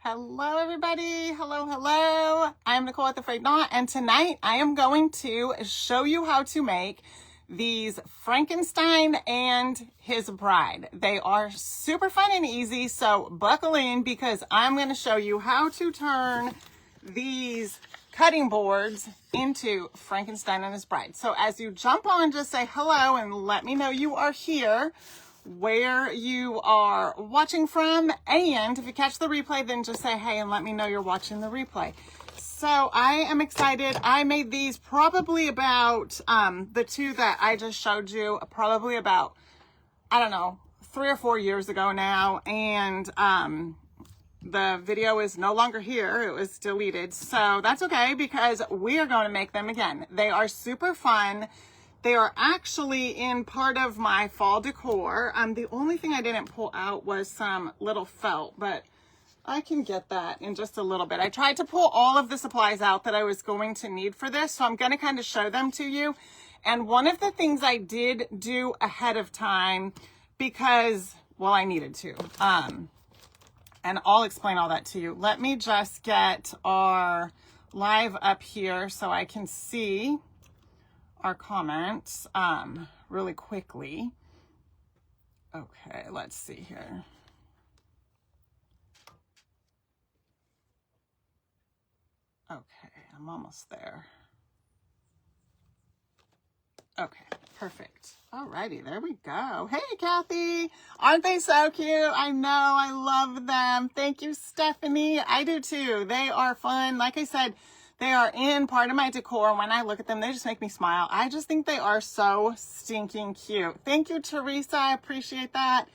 Hello, everybody. Hello, hello. I'm Nicole with A-Frayed-Knot, and tonight I am going to show you how to make these Frankenstein and his bride. They are super fun and easy, so buckle in because I'm going to show you how to turn these cutting boards into Frankenstein and his bride. So as you jump on, just say hello and let me know you are here, where you are watching from, and if you catch the replay, then just say hey and let me know you're watching the replay. So I am excited. I made these probably about the two that I just showed you, probably about, I don't know, 3 or 4 years ago now, and the video is no longer here. It was deleted, so that's okay because we are going to make them again. They are super fun. They are actually in part of my fall decor. The only thing I didn't pull out was some little felt, but I can get that in just a little bit. I tried to pull all of the supplies out that I was going to need for this, so I'm going to kind of show them to you. And one of the things I did do ahead of time because, well, I needed to, and I'll explain all that to you. Let me just get our live up here so I can see our comments really quickly. Okay, let's see here. Okay, I'm almost there. Okay, perfect. Alrighty, there we go. Hey, Kathy. Aren't they so cute? I know, I love them. Thank you, Stephanie. I do too. They are fun. Like I said, they are in part of my decor. When I look at them, they just make me smile. I just think they are so stinking cute. Thank you, Teresa. I appreciate that.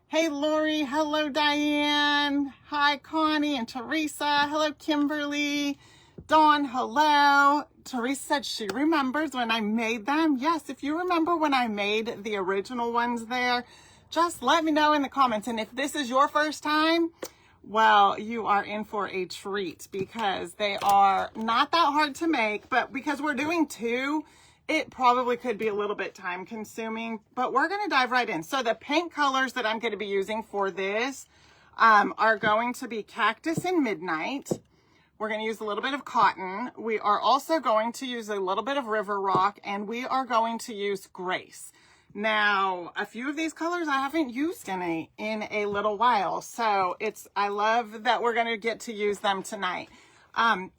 Hey, Lori. Hello, Diane. Hi, Connie and Teresa. Hello, Kimberly. Dawn, hello. Teresa said she remembers when I made them. Yes, if you remember when I made the original ones there, just let me know in the comments. And if this is your first time, well, you are in for a treat because they are not that hard to make, but because we're doing two, it probably could be a little bit time consuming, but we're going to dive right in. So the paint colors that I'm going to be using for this are going to be Cactus and Midnight. We're going to use a little bit of cotton. We are also going to use a little bit of River Rock, and we are going to use Grace. Now, a few of these colors I haven't used in a little while, so I love that we're going to get to use them tonight.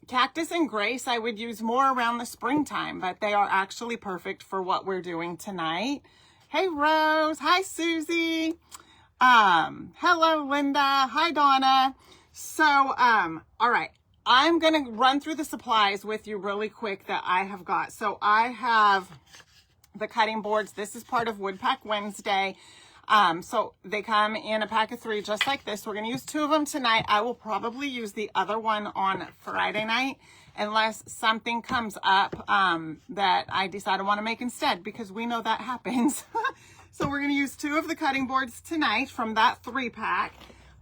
Cactus and Grace I would use more around the springtime, but they are actually perfect for what we're doing tonight. Hey, Rose. Hi, Susie. Hello, Linda. Hi, Donna. So, all right. I'm going to run through the supplies with you really quick that I have got. So I have the cutting boards. This is part of Wood Pack Wednesday. So they come in a pack of 3 just like this. We're going to use 2 of them tonight. I will probably use the other one on Friday night unless something comes up that I decide I want to make instead, because we know that happens. So we're going to use 2 of the cutting boards tonight from that 3-pack.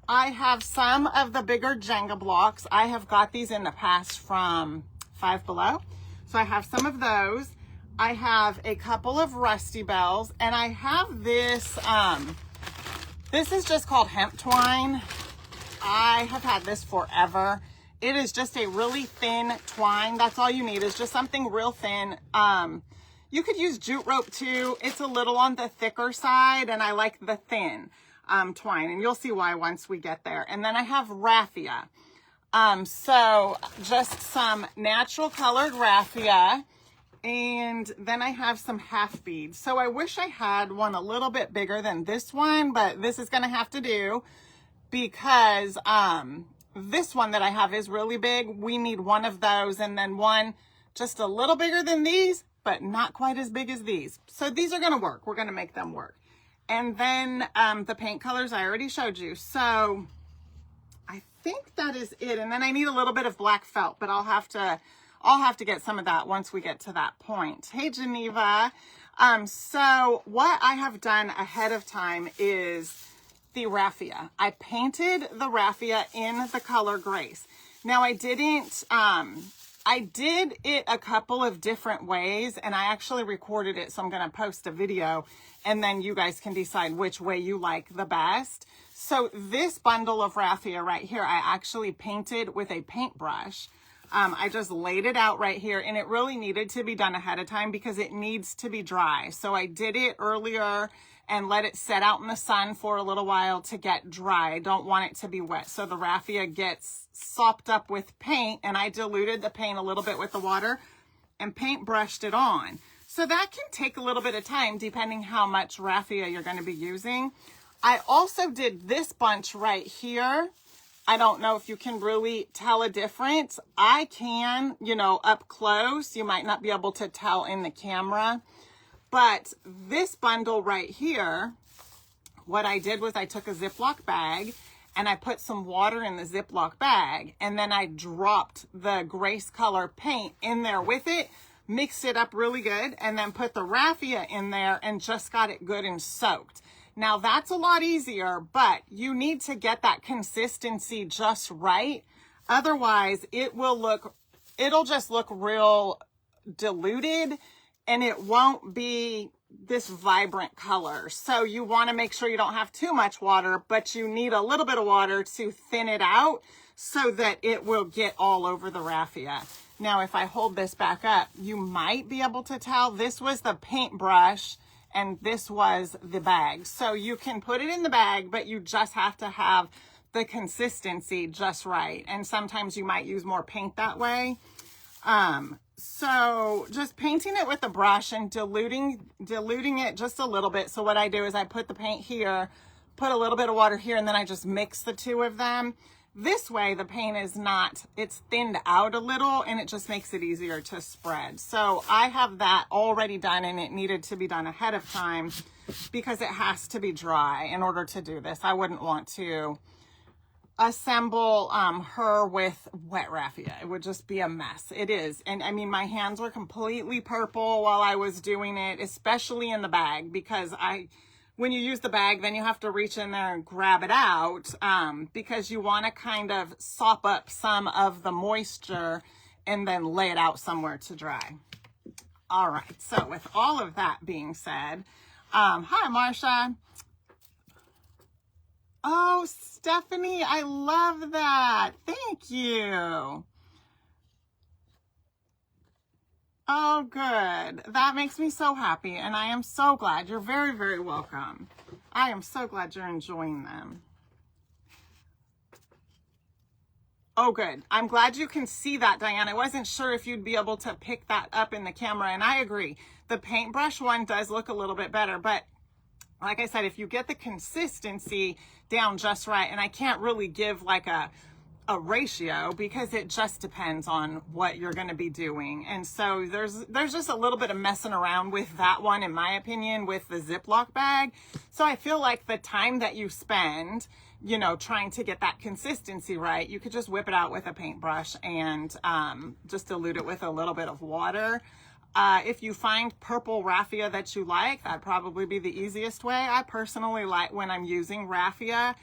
I have some of the bigger Jenga blocks. I have got these in the past from Five Below. So I have some of those. I have a couple of Rusty Bells, and I have this, this is just called hemp twine. I have had this forever. It is just a really thin twine. That's all you need, is just something real thin. You could use jute rope too. It's a little on the thicker side, and I like the thin twine, and you'll see why once we get there. And then I have raffia. So just some natural colored raffia. And then I have some half beads. So I wish I had one a little bit bigger than this one, but this is going to have to do because this one that I have is really big. We need one of those, and then one just a little bigger than these, but not quite as big as these. So these are going to work. We're going to make them work. And then the paint colors I already showed you. So I think that is it. And then I need a little bit of black felt, but I'll have to get some of that once we get to that point. Hey, Geneva. So what I have done ahead of time is the raffia. I painted the raffia in the color Grace. Now I didn't I did it a couple of different ways, and I actually recorded it, so I'm going to post a video, and then you guys can decide which way you like the best. So this bundle of raffia right here, I actually painted with a paintbrush. I just laid it out right here, and it really needed to be done ahead of time because it needs to be dry. So I did it earlier and let it set out in the sun for a little while to get dry. I don't want it to be wet. So the raffia gets sopped up with paint, and I diluted the paint a little bit with the water and paint brushed it on. So that can take a little bit of time depending how much raffia you're going to be using. I also did this bunch right here. I don't know if you can really tell a difference. I can, you know, up close. You might not be able to tell in the camera. But this bundle right here, what I did was I took a Ziploc bag and I put some water in the Ziploc bag, and then I dropped the Grace Color paint in there with it, mixed it up really good, and then put the raffia in there and just got it good and soaked. Now that's a lot easier, but you need to get that consistency just right. Otherwise, it'll just look real diluted, and it won't be this vibrant color. So you want to make sure you don't have too much water, but you need a little bit of water to thin it out so that it will get all over the raffia. Now, if I hold this back up, you might be able to tell this was the paintbrush and this was the bag. So you can put it in the bag, but you just have to have the consistency just right. And sometimes you might use more paint that way. So just painting it with a brush and diluting it just a little bit. So what I do is I put the paint here, put a little bit of water here, and then I just mix the two of them. This way the paint is it's thinned out a little, and it just makes it easier to spread. So I have that already done, and it needed to be done ahead of time because it has to be dry in order to do this. I wouldn't want to assemble her with wet raffia. It would just be a mess. It is. And I mean, my hands were completely purple while I was doing it, especially in the bag, because when you use the bag, then you have to reach in there and grab it out because you want to kind of sop up some of the moisture and then lay it out somewhere to dry. All right. So with all of that being said, hi, Marsha. Oh, Stephanie, I love that. Thank you. Oh, good. That makes me so happy, and I am so glad. You're very, very welcome. I am so glad you're enjoying them. Oh, good. I'm glad you can see that, Diane. I wasn't sure if you'd be able to pick that up in the camera, and I agree. The paintbrush one does look a little bit better, but like I said, if you get the consistency down just right, and I can't really give like a ratio because it just depends on what you're going to be doing. And so there's just a little bit of messing around with that one, in my opinion, with the Ziploc bag. So I feel like the time that you spend, you know, trying to get that consistency right, you could just whip it out with a paintbrush and just dilute it with a little bit of water. If you find purple raffia that you like, that'd probably be the easiest way. I personally like when I'm using raffia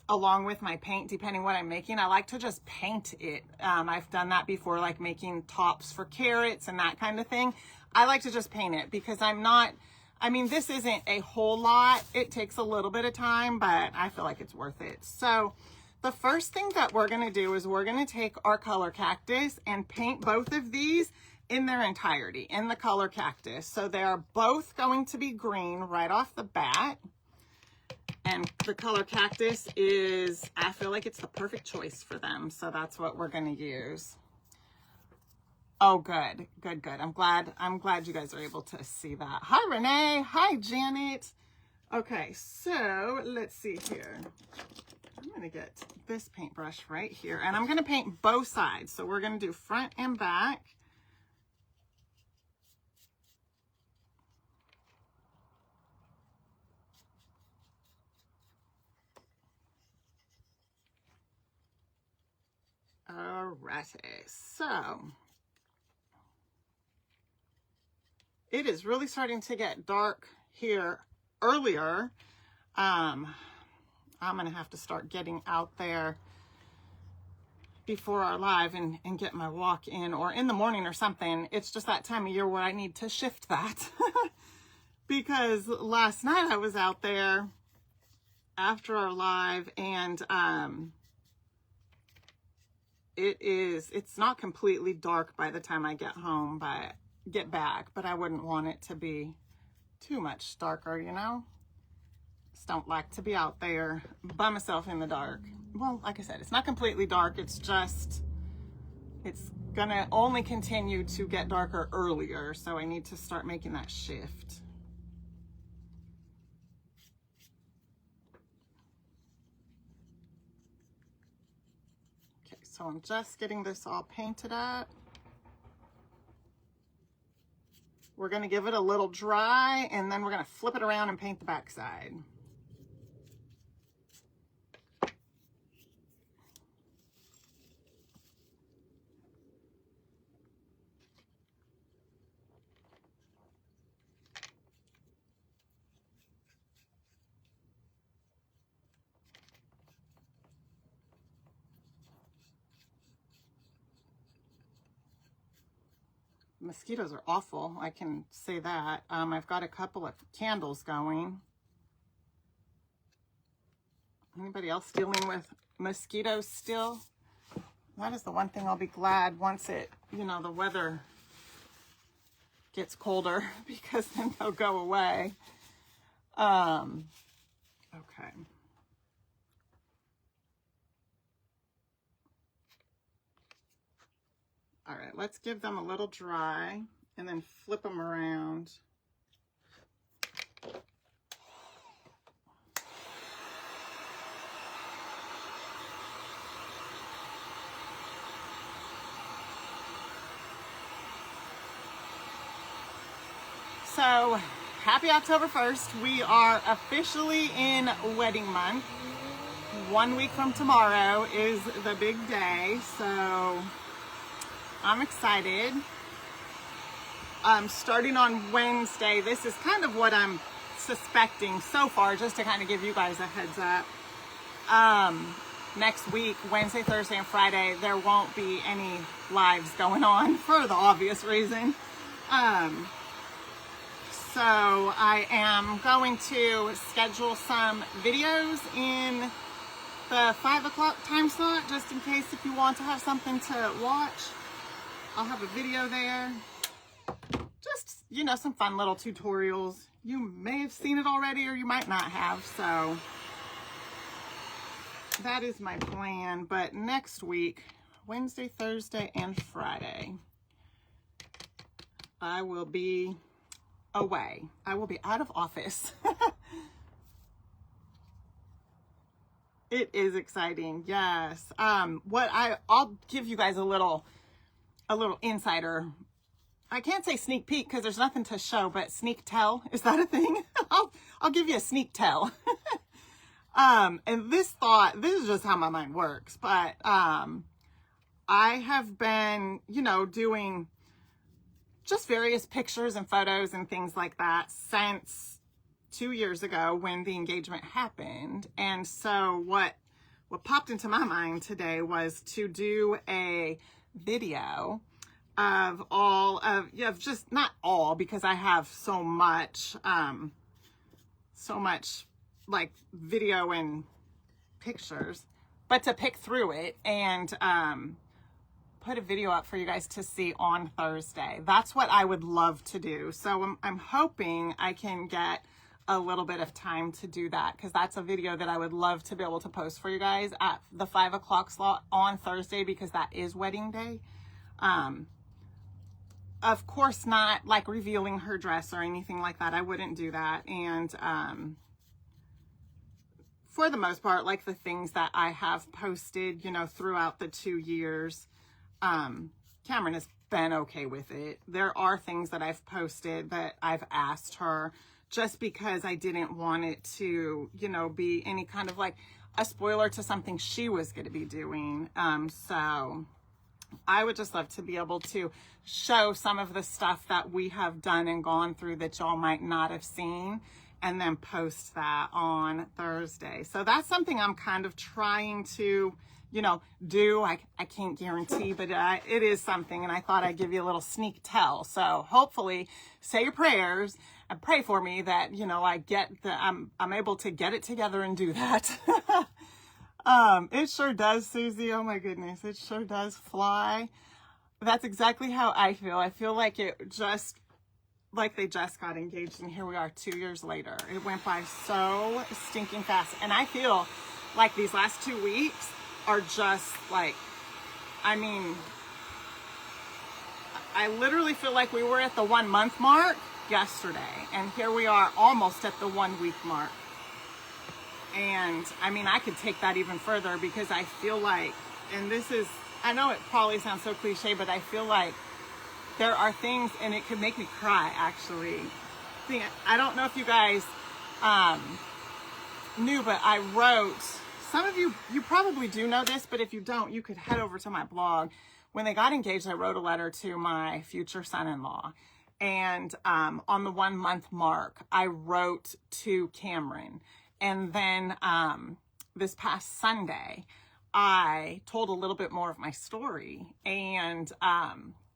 along with my paint, depending what I'm making, I like to just paint it. I've done that before, like making tops for carrots and that kind of thing. I like to just paint it because this isn't a whole lot. It takes a little bit of time, but I feel like it's worth it. So the first thing that we're going to do is we're going to take our color cactus and paint both of these in their entirety in the color cactus. So they are both going to be green right off the bat. And the color cactus I feel like it's the perfect choice for them. So that's what we're going to use. Oh, good, good, good. I'm glad you guys are able to see that. Hi, Renee. Hi, Janet. Okay, so let's see here. I'm going to get this paintbrush right here, and I'm going to paint both sides. So we're going to do front and back. Alrighty, so it is really starting to get dark here earlier. I'm gonna have to start getting out there before our live and get my walk in, or in the morning or something. It's just that time of year where I need to shift that. Because last night I was out there after our live, and it's not completely dark by the time I get home, get back, but I wouldn't want it to be too much darker, you know? Just don't like to be out there by myself in the dark. Well, like I said, it's not completely dark. It's just, it's gonna only continue to get darker earlier. So I need to start making that shift. Okay, so I'm just getting this all painted up. We're gonna give it a little dry, and then we're gonna flip it around and paint the back side. Mosquitoes are awful, I can say that. I've got a couple of candles going. Anybody else dealing with mosquitoes still? That is the one thing I'll be glad once it, you know, the weather gets colder, because then they'll go away. Okay. All right, let's give them a little dry and then flip them around. So, happy October 1st. We are officially in wedding month. 1 week from tomorrow is the big day, so I'm excited. Starting on Wednesday, this is kind of what I'm suspecting so far, just to kind of give you guys a heads up. Next week, Wednesday, Thursday, and Friday, there won't be any lives going on for the obvious reason. So I am going to schedule some videos in the 5 o'clock time slot, just in case if you want to have something to watch. I'll have a video there. Just, you know, some fun little tutorials. You may have seen it already, or you might not have, so that is my plan. But next week, Wednesday, Thursday, and Friday, I will be away. I will be out of office. It is exciting, yes. I'll give you guys a little insider. I can't say sneak peek because there's nothing to show, but sneak tell, is that a thing? I'll give you a sneak tell. And this is just how my mind works, but I have been, you know, doing just various pictures and photos and things like that since 2 years ago when the engagement happened. And so what popped into my mind today was to do a video of all of, just not all, because I have so much like video and pictures, but to pick through it and put a video up for you guys to see on Thursday. That's what I would love to do. So I'm hoping I can get a little bit of time to do that, because that's a video that I would love to be able to post for you guys at the 5 o'clock slot on Thursday, because that is wedding day. Of course, not like revealing her dress or anything like that. I wouldn't do that. And for the most part, like the things that I have posted, you know, throughout the 2 years, Cameron has been okay with it. There are things that I've posted that I've asked her, just because I didn't want it to, you know, be any kind of like a spoiler to something she was going to be doing. So I would just love to be able to show some of the stuff that we have done and gone through that y'all might not have seen, and then post that on Thursday. So that's something I'm kind of trying to you know, do. I can't guarantee, but it is something, and I thought I'd give you a little sneak tell. So hopefully, say your prayers and pray for me that, you know, I'm able to get it together and do that. It sure does, Susie. Oh my goodness, it sure does fly. That's exactly how I feel. I feel like they just got engaged, and here we are 2 years later. It went by so stinking fast, and I feel like these last 2 weeks are just like, I mean, I literally feel like we were at the 1 month mark yesterday, and here we are almost at the 1 week mark. And I mean, I could take that even further, because I feel like, and this is, I know it probably sounds so cliche, but I feel like there are things, and it could make me cry, actually. See, I don't know if you guys knew, but I wrote, some of you probably do know this, but if you don't, you could head over to my blog. When they got engaged, I wrote a letter to my future son-in-law. And on the 1 month mark, I wrote to Cameron. And then this past Sunday, I told a little bit more of my story. And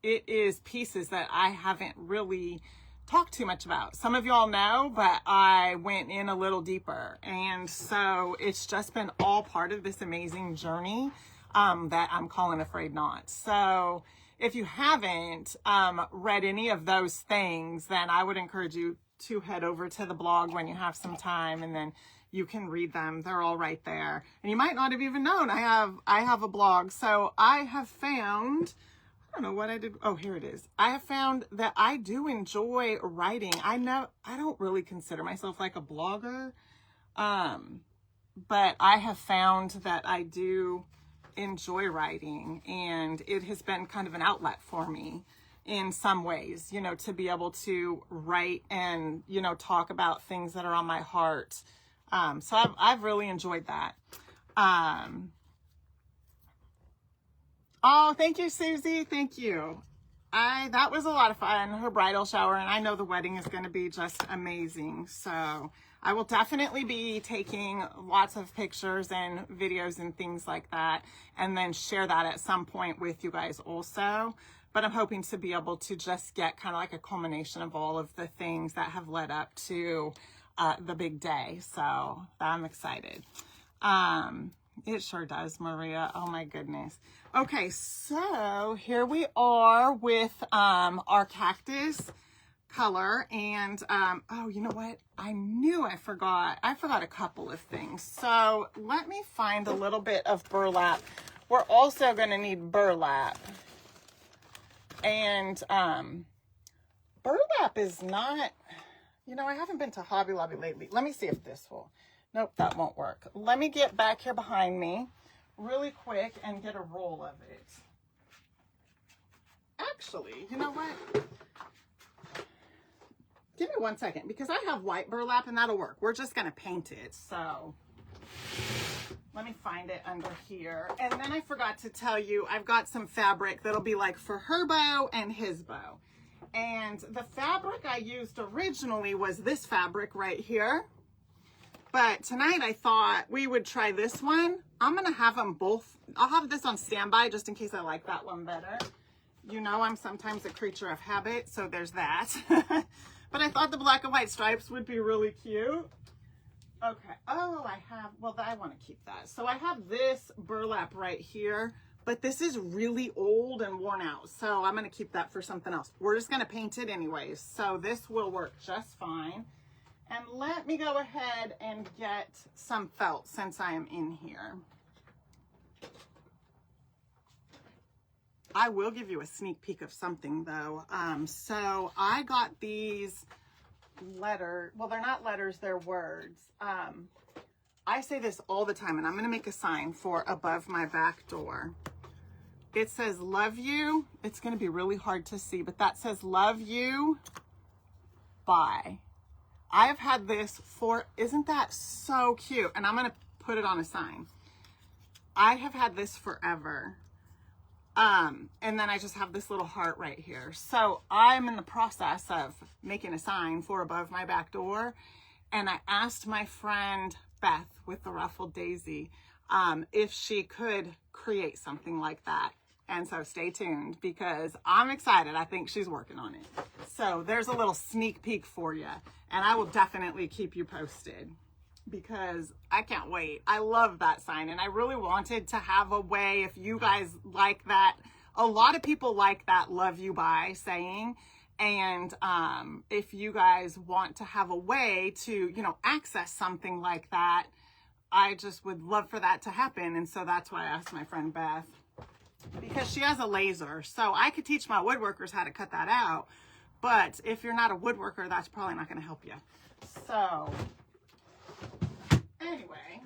it is pieces that I haven't really talked too much about. Some of y'all know, but I went in a little deeper. And so it's just been all part of this amazing journey that I'm calling A-Frayed-Knot. So if you haven't read any of those things, then I would encourage you to head over to the blog when you have some time, and then you can read them. They're all right there. And you might not have even known I have a blog. So I have found, I don't know what I did. Oh, here it is. I have found that I do enjoy writing. I know I don't really consider myself like a blogger, but I have found that I do enjoy writing, and it has been kind of an outlet for me in some ways, you know, to be able to write and, you know, talk about things that are on my heart. So I've really enjoyed that. Oh, thank you, Susie. Thank you. That was a lot of fun, her bridal shower, and I know the wedding is going to be just amazing. So I will definitely be taking lots of pictures and videos and things like that, and then share that at some point with you guys also. But I'm hoping to be able to just get kind of like a culmination of all of the things that have led up to the big day. So I'm excited. It sure does, Maria. Oh my goodness. Okay, so here we are with our cactus color, and oh, you know what? I knew I forgot a couple of things. So let me find a little bit of burlap. We're also going to need burlap, and burlap is not, you know, I haven't been to Hobby Lobby lately. Let me see if this will. Nope, that won't work. Let me get back here behind me really quick and get a roll of it. Actually, you know what? Give me 1 second, because I have white burlap and that'll work. We're just going to paint it. So let me find it under here. And then I forgot to tell you, I've got some fabric that'll be like for her bow and his bow. And the fabric I used originally was this fabric right here. But tonight I thought we would try this one. I'm going to have them both. I'll have this on standby just in case I like that one better. You know, I'm sometimes a creature of habit, so there's that. But I thought the black and white stripes would be really cute. Okay. Oh, well, I want to keep that. So I have this burlap right here, but this is really old and worn out. So I'm going to keep that for something else. We're just going to paint it anyways. So this will work just fine. And let me go ahead and get some felt since I am in here. I will give you a sneak peek of something though. So I got these letters. Well, they're not letters, they're words. I say this all the time, and I'm going to make a sign for above my back door. It says, love you. It's going to be really hard to see, but that says, love you, bye. I have had this for, isn't that so cute? And I'm going to put it on a sign. I have had this forever. And then I just have this little heart right here. So I'm in the process of making a sign for above my back door. And I asked my friend Beth with the ruffled daisy, if she could create something like that. And so stay tuned because I'm excited. I think she's working on it. So there's a little sneak peek for you. And I will definitely keep you posted because I can't wait. I love that sign. And I really wanted to have a way, if you guys like that, a lot of people like that love you bye saying. And if you guys want to have a way to, you know, access something like that, I just would love for that to happen. And so that's why I asked my friend Beth, because she has a laser. So I could teach my woodworkers how to cut that out. But if you're not a woodworker, that's probably not going to help you. So anyway,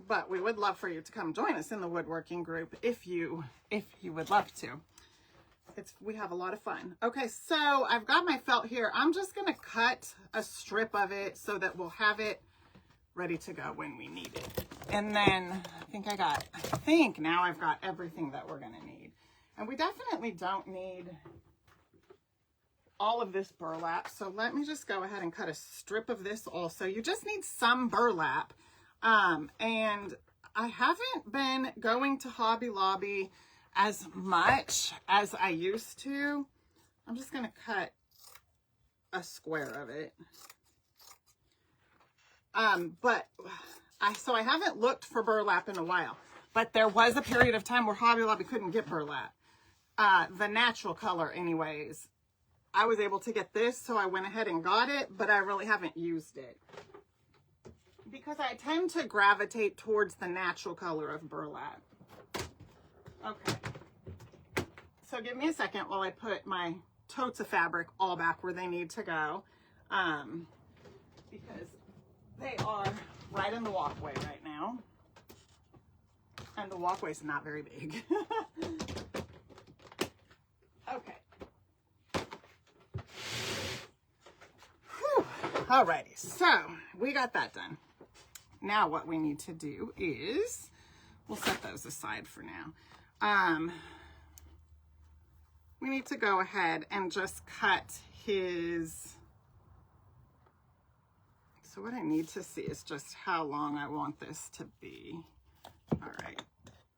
but we would love for you to come join us in the woodworking group if you would love to. We have a lot of fun. Okay, so I've got my felt here. I'm just going to cut a strip of it so that we'll have it ready to go when we need it. And then I think now I've got everything that we're going to need. And we definitely don't need all of this burlap. So let me just go ahead and cut a strip of this also. You just need some burlap. And I haven't been going to Hobby Lobby as much as I used to. I'm just going to cut a square of it. So I haven't looked for burlap in a while, but there was a period of time where Hobby Lobby couldn't get burlap. The natural color anyways. I was able to get this, so I went ahead and got it, but I really haven't used it because I tend to gravitate towards the natural color of burlap. Okay. So give me a second while I put my totes of fabric all back where they need to go. Because they are right in the walkway right now. And the walkway's not very big. Okay. Whew. Alrighty, so we got that done. Now what we need to do is, we'll set those aside for now. We need to go ahead and just cut his, so what I need to see is just how long I want this to be. All right.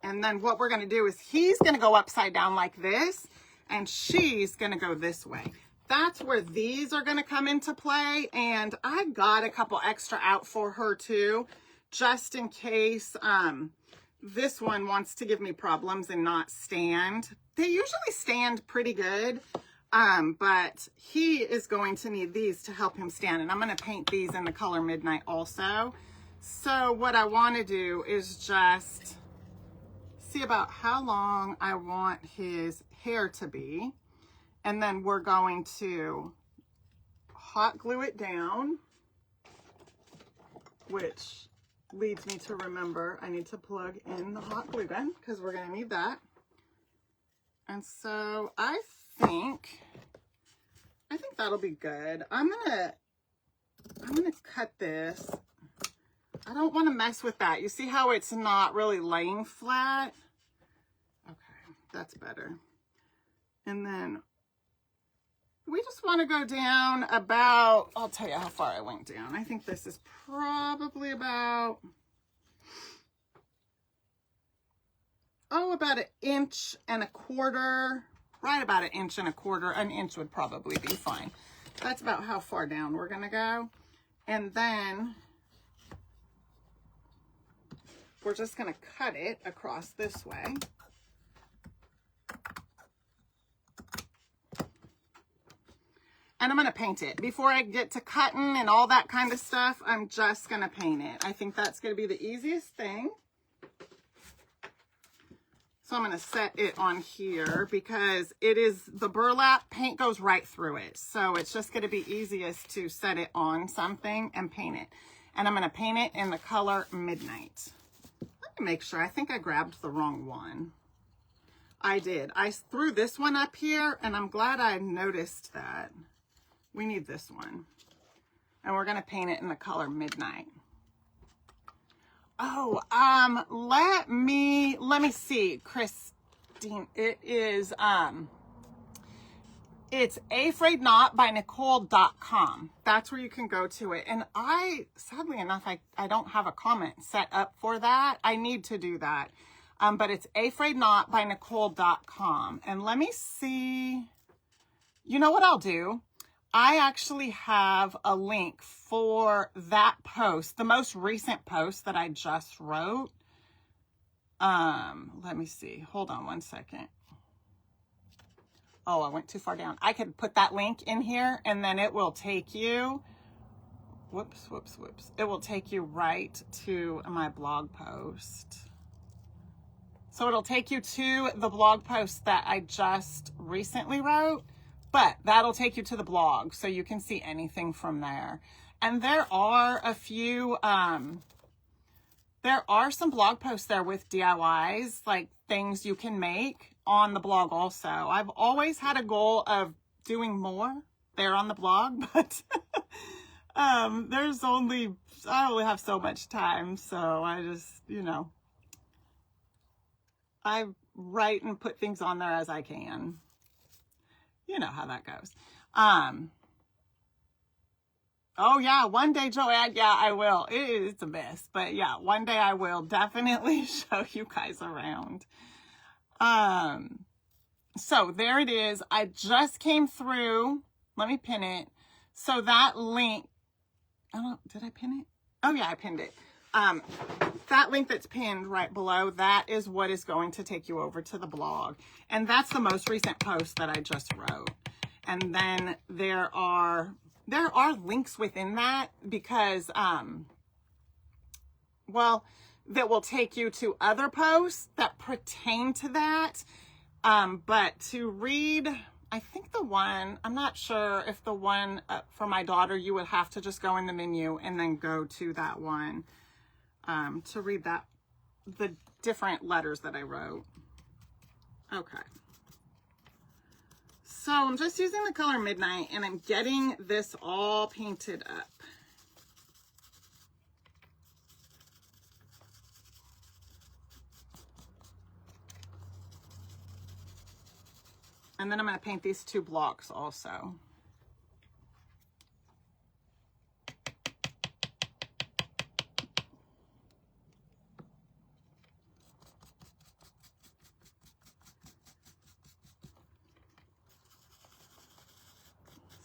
And then what we're going to do is he's going to go upside down like this, and she's going to go this way. That's where these are going to come into play. And I got a couple extra out for her too, just in case this one wants to give me problems and not stand. They usually stand pretty good, but he is going to need these to help him stand. And I'm going to paint these in the color Midnight also. So what I want to do is just see about how long I want his hair to be. And then we're going to hot glue it down, which leads me to remember I need to plug in the hot glue gun because we're going to need that. And so I think that'll be good. I'm gonna cut this. I don't want to mess with that. You see how it's not really laying flat? Okay, that's better. And then we just want to go down about, I'll tell you how far I went down. I think this is probably about, about 1.25 inches, right about 1.25 inches. An inch would probably be fine. That's about how far down we're going to go. And then we're just going to cut it across this way. And I'm going to paint it. Before I get to cutting and all that kind of stuff, I'm just going to paint it. I think that's going to be the easiest thing. So I'm going to set it on here because it is, the burlap paint goes right through it. So it's just going to be easiest to set it on something and paint it. And I'm going to paint it in the color Midnight. Let me make sure. I think I grabbed the wrong one. I did. I threw this one up here and I'm glad I noticed that. We need this one. And we're going to paint it in the color Midnight. Oh, let me see, Christine. It is, It's A-Frayed-Knot by Nicole.com. That's where you can go to it. And sadly enough, I don't have a comment set up for that. I need to do that. But it's A-Frayed-Knot by Nicole.com. And let me see. You know what I'll do? I actually have a link for that post, the most recent post that I just wrote. Let me see. Hold on one second. Oh, I went too far down. I could put that link in here and then it will take you, whoops. It will take you right to my blog post. So it'll take you to the blog post that I just recently wrote, but that'll take you to the blog so you can see anything from there. And there are a few, there are some blog posts there with DIYs, like things you can make on the blog also. I've always had a goal of doing more there on the blog, but I only have so much time. So I just, I write and put things on there as I can. You know how that goes. Oh yeah, one day, Joanne, yeah, I will. It's a mess, but yeah, one day I will definitely show you guys around. So there it is. I just came through. Let me pin it. So that link, did I pin it? Oh yeah, I pinned it. That link that's pinned right below, that is what is going to take you over to the blog. And that's the most recent post that I just wrote. And then there are links within that because, that will take you to other posts that pertain to that. But to read, I think I'm not sure if the one for my daughter, you would have to just go in the menu and then go to that one to read the different letters that I wrote. Okay. So I'm just using the color Midnight and I'm getting this all painted up. And then I'm going to paint these two blocks also.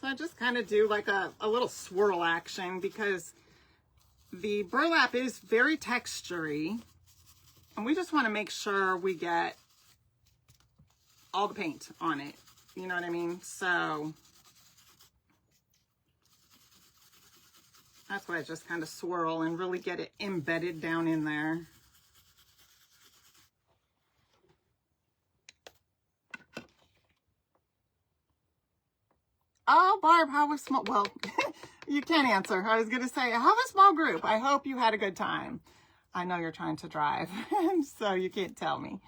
So I just kind of do like a little swirl action because the burlap is very textury. And we just want to make sure we get all the paint on it. You know what I mean? So that's why I just kind of swirl and really get it embedded down in there. Oh, Barb, how was small? Well, you can't answer. I was going to say, how was small group? I hope you had a good time. I know you're trying to drive, so you can't tell me.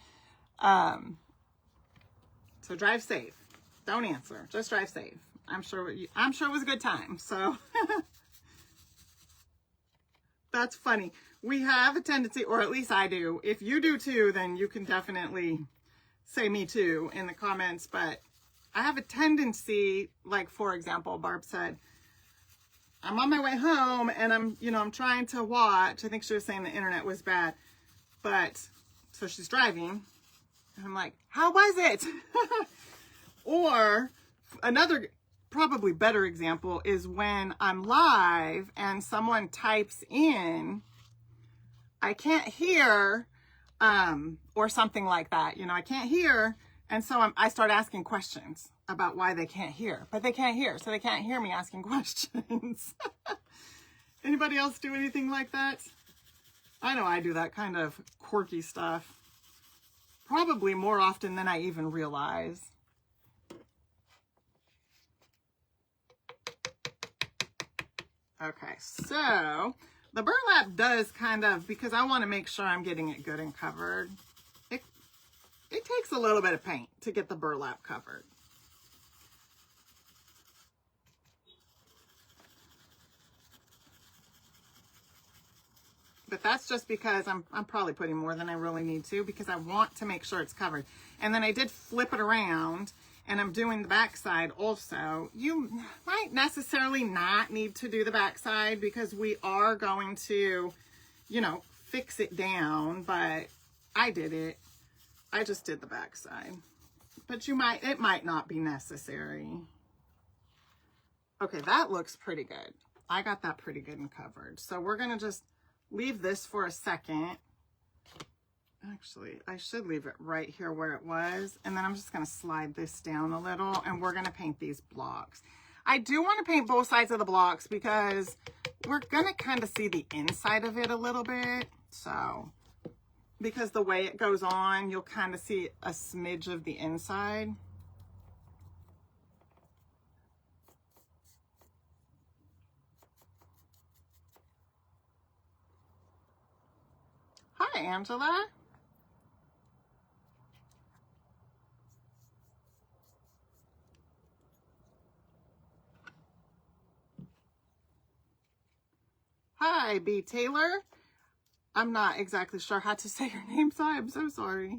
So drive safe. Don't answer. Just drive safe. I'm sure it was a good time. So that's funny. We have a tendency, or at least I do. If you do too, then you can definitely say me too in the comments. But I have a tendency, like for example, Barb said, I'm on my way home and I'm trying to watch. I think she was saying the internet was bad, but so she's driving. And I'm like, how was it? Or another probably better example is when I'm live and someone types in, I can't hear, or something like that. I can't hear. And so I start asking questions about why they can't hear, but they can't hear. So they can't hear me asking questions. Anybody else do anything like that? I know I do that kind of quirky stuff. Probably more often than I even realize. Okay, so the burlap does kind of, because I want to make sure I'm getting it good and covered, it takes a little bit of paint to get the burlap covered. But that's just because I'm probably putting more than I really need to because I want to make sure it's covered. And then I did flip it around and I'm doing the back side also. You might necessarily not need to do the back side because we are going to, you know, fix it down, but I did it. I just did the back side. But it might not be necessary. Okay, that looks pretty good. I got that pretty good and covered. So we're gonna just leave this for a second. Actually, I should leave it right here where it was. And then I'm just gonna slide this down a little and we're gonna paint these blocks. I do wanna paint both sides of the blocks because we're gonna kind of see the inside of it a little bit. So, because the way it goes on, you'll kind of see a smidge of the inside. Hi, Angela. Hi, B. Taylor. I'm not exactly sure how to say your name, so I'm so sorry.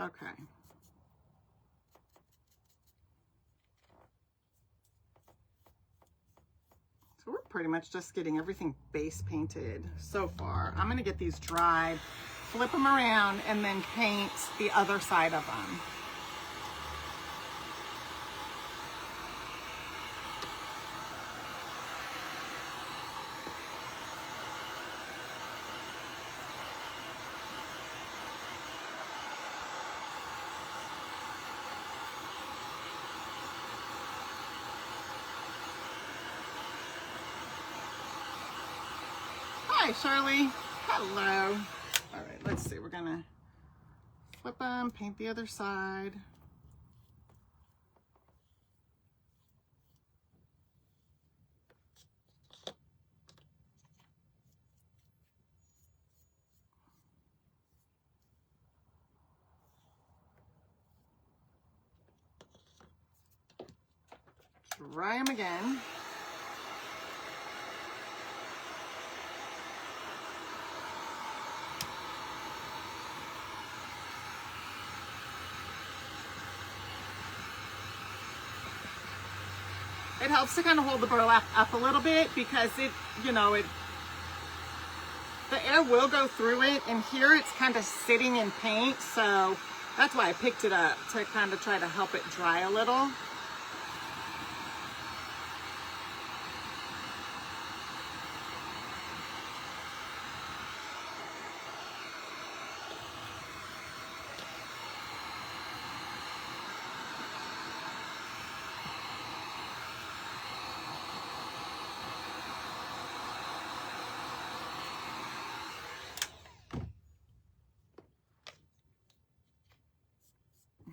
Okay. So we're pretty much just getting everything base painted so far. I'm going to get these dried, flip them around, and then paint the other side of them. Hi, Shirley. Hello. All right, let's see. We're going to flip them, paint the other side. Try them again. It helps to kind of hold the burlap up a little bit because the air will go through it, and here it's kind of sitting in paint, so that's why I picked it up, to kind of try to help it dry a little.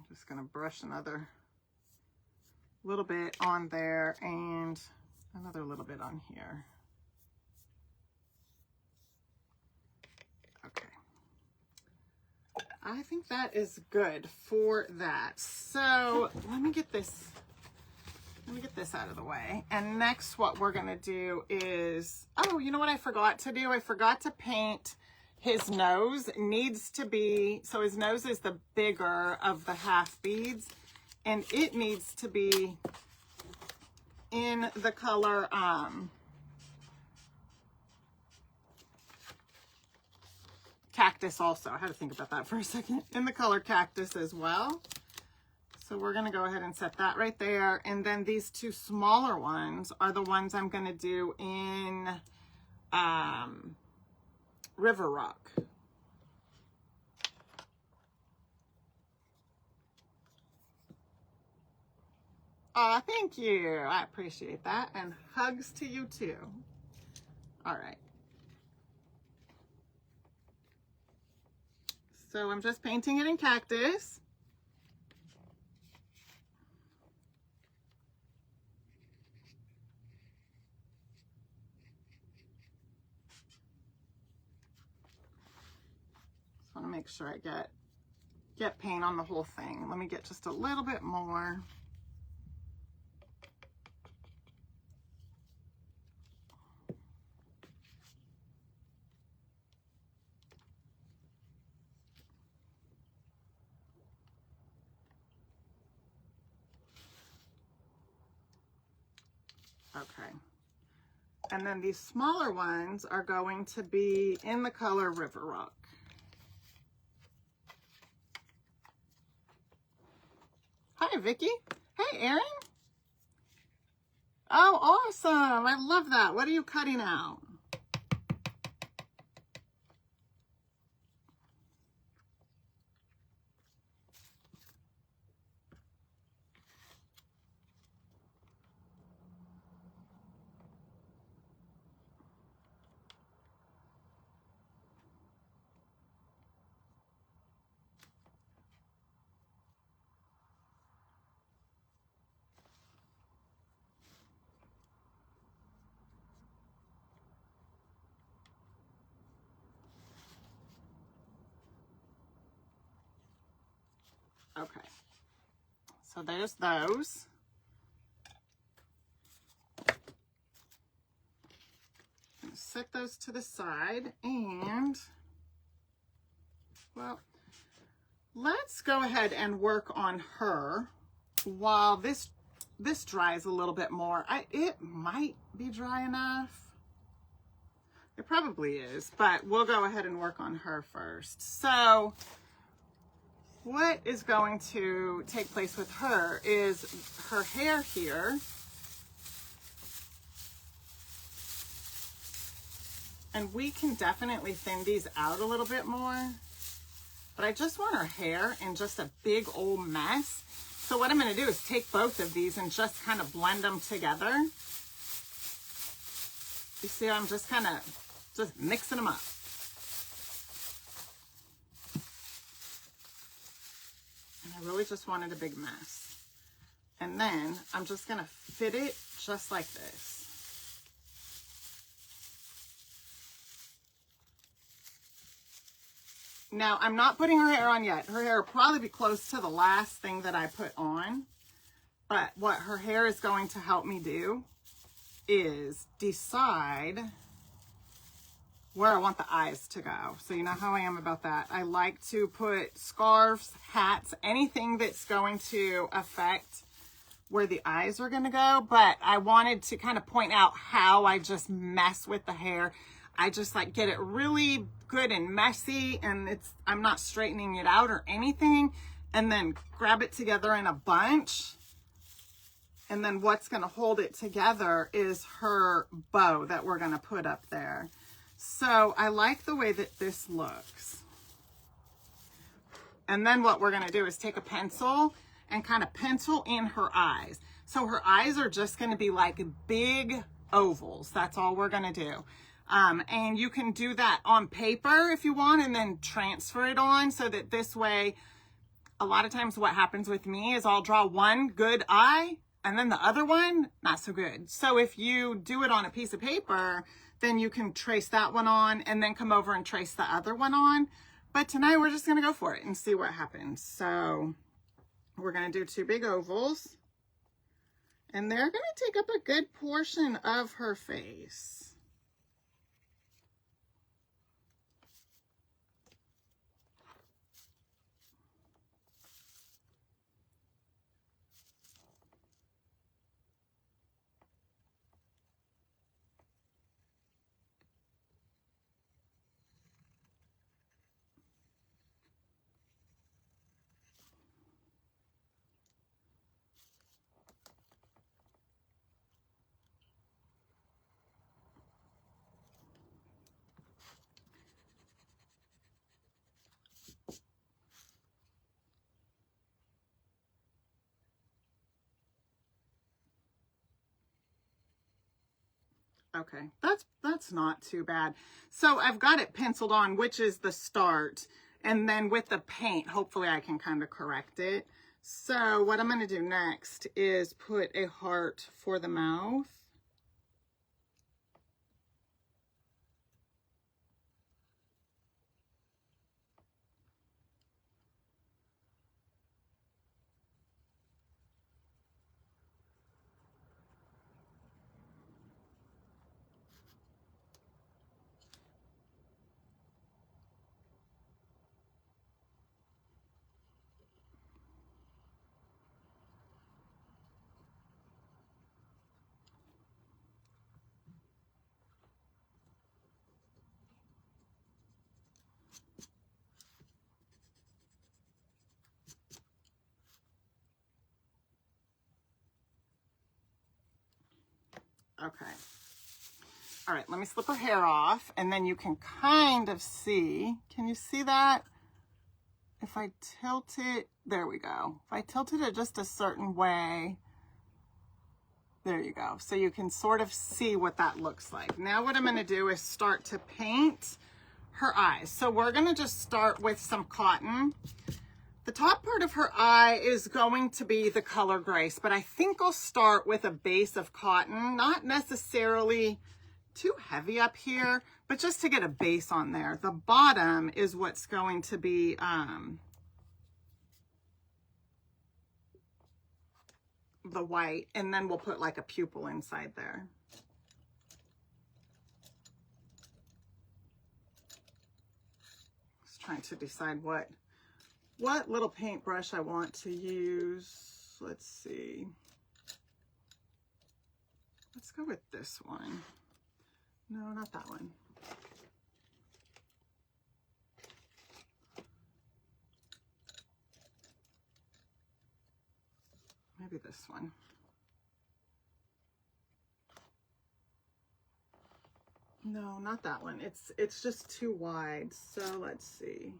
Just gonna brush another little bit on there and another little bit on here. Okay. I think that is good for that. So let me get this out of the way. And next what we're gonna do is, oh, you know what I forgot to do? I forgot to paint his nose. It needs to be, so his nose is the bigger of the half beads, and it needs to be in the color Cactus also. I had to think about that for a second. In the color Cactus as well. So we're going to go ahead and set that right there. And then these two smaller ones are the ones I'm going to do in River Rock. Oh, thank you. I appreciate that. And hugs to you too. All right. So I'm just painting it in Cactus. Just want to make sure I get paint on the whole thing. Let me get just a little bit more. Okay. And then these smaller ones are going to be in the color River Rock. Hi, Vicky. Hey, Erin. Oh, awesome. I love that. What are you cutting out? Okay. So there's those. Set those to the side, and well, let's go ahead and work on her while this dries a little bit more. It might be dry enough. It probably is, but we'll go ahead and work on her first. So what is going to take place with her is her hair here. And we can definitely thin these out a little bit more. But I just want her hair in just a big old mess. So what I'm going to do is take both of these and just kind of blend them together. You see, I'm just kind of just mixing them up. And I really just wanted a big mess. And then I'm just going to fit it just like this. Now, I'm not putting her hair on yet. Her hair will probably be close to the last thing that I put on. But what her hair is going to help me do is decide where I want the eyes to go. So you know how I am about that. I like to put scarves, hats, anything that's going to affect where the eyes are going to go. But I wanted to kind of point out how I just mess with the hair. I just like get it really good and messy, and I'm not straightening it out or anything, and then grab it together in a bunch. And then what's going to hold it together is her bow that we're going to put up there. So I like the way that this looks. And then what we're going to do is take a pencil and kind of pencil in her eyes. So her eyes are just going to be like big ovals. That's all we're going to do. And you can do that on paper if you want, and then transfer it on, so that this way, a lot of times what happens with me is I'll draw one good eye and then the other one, not so good. So if you do it on a piece of paper, then you can trace that one on and then come over and trace the other one on. But tonight we're just going to go for it and see what happens. So we're going to do two big ovals, and they're going to take up a good portion of her face. Okay, that's not too bad. So I've got it penciled on, which is the start. And then with the paint, hopefully I can kind of correct it. So what I'm going to do next is put a heart for the mouth. Okay. All right, let me slip her hair off, and then you can kind of see. Can you see that? If I tilt it, there we go. If I tilted it just a certain way, there you go. So you can sort of see what that looks like. Now what I'm gonna do is start to paint her eyes. So we're gonna just start with some cotton. The top part of her eye is going to be the color Grace, but I think I'll start with a base of cotton, not necessarily too heavy up here, but just to get a base on there. The bottom is what's going to be the white, and then we'll put like a pupil inside there. Just trying to decide what little paintbrush I want to use. Let's see. Let's go with this one. No, not that one. Maybe this one. No, not that one. It's just too wide. So let's see.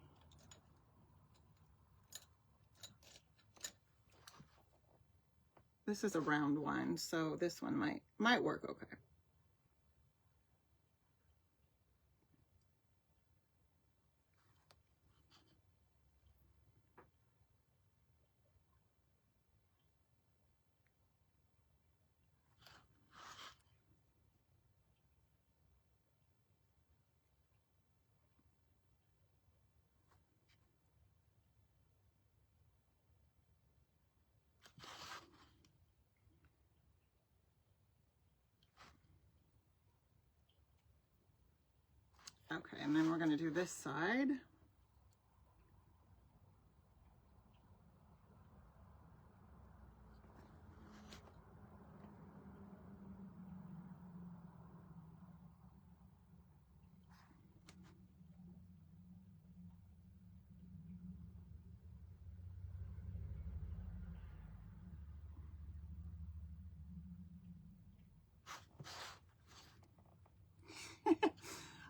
This is a round one, so this one might work okay. Okay, and then we're going to do this side.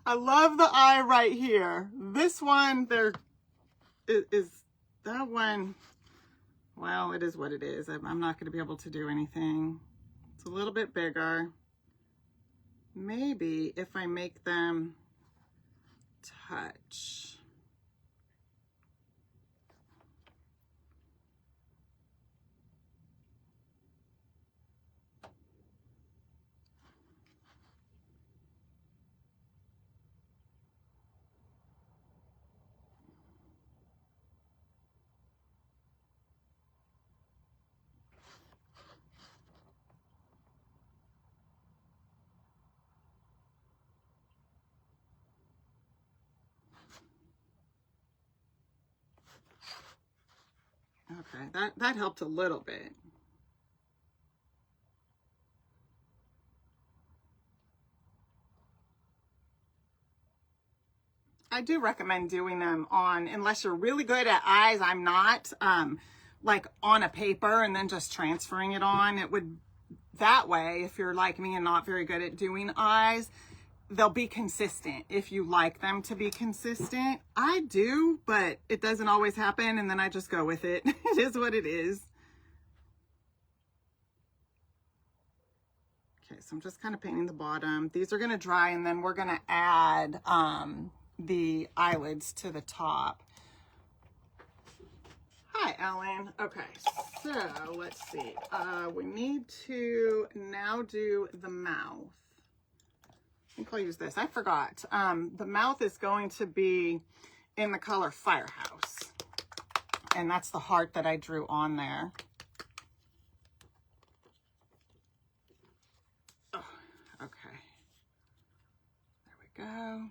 I love the eye right here. This one, there is that one. Well, it is what it is. I'm not going to be able to do anything. It's a little bit bigger. Maybe if I make them touch. Okay, that helped a little bit. I do recommend doing them on, unless you're really good at eyes, I'm not, like on a paper and then just transferring it on. It would, that way, if you're like me and not very good at doing eyes, they'll be consistent if you like them to be consistent. I do, but it doesn't always happen, and then I just go with it. It is what it is. Okay, so I'm just kind of painting the bottom. These are going to dry, and then we're going to add the eyelids to the top. Hi, Ellen. Okay, so let's see. We need to now do the mouth. I think I'll use this. I forgot. The mouth is going to be in the color Firehouse. And that's the heart that I drew on there. Oh, okay. There we go.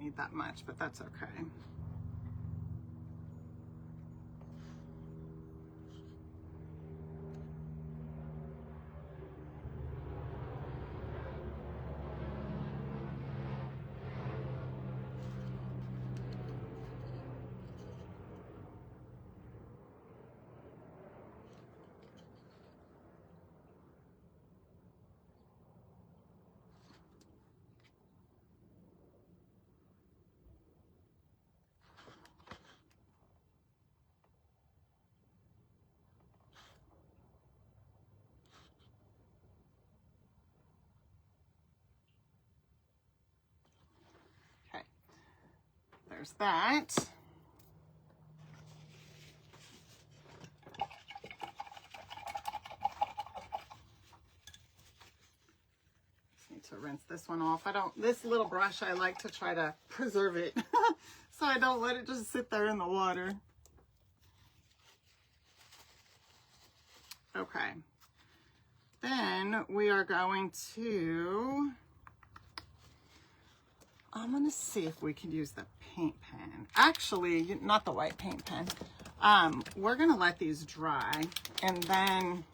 need that much, but that's okay. Okay, there's that. To rinse this one off. This little brush, I like to try to preserve it so I don't let it just sit there in the water. Okay. Then we are going to, I'm going to see if we can use the paint pen. Actually, not the white paint pen. We're going to let these dry, and then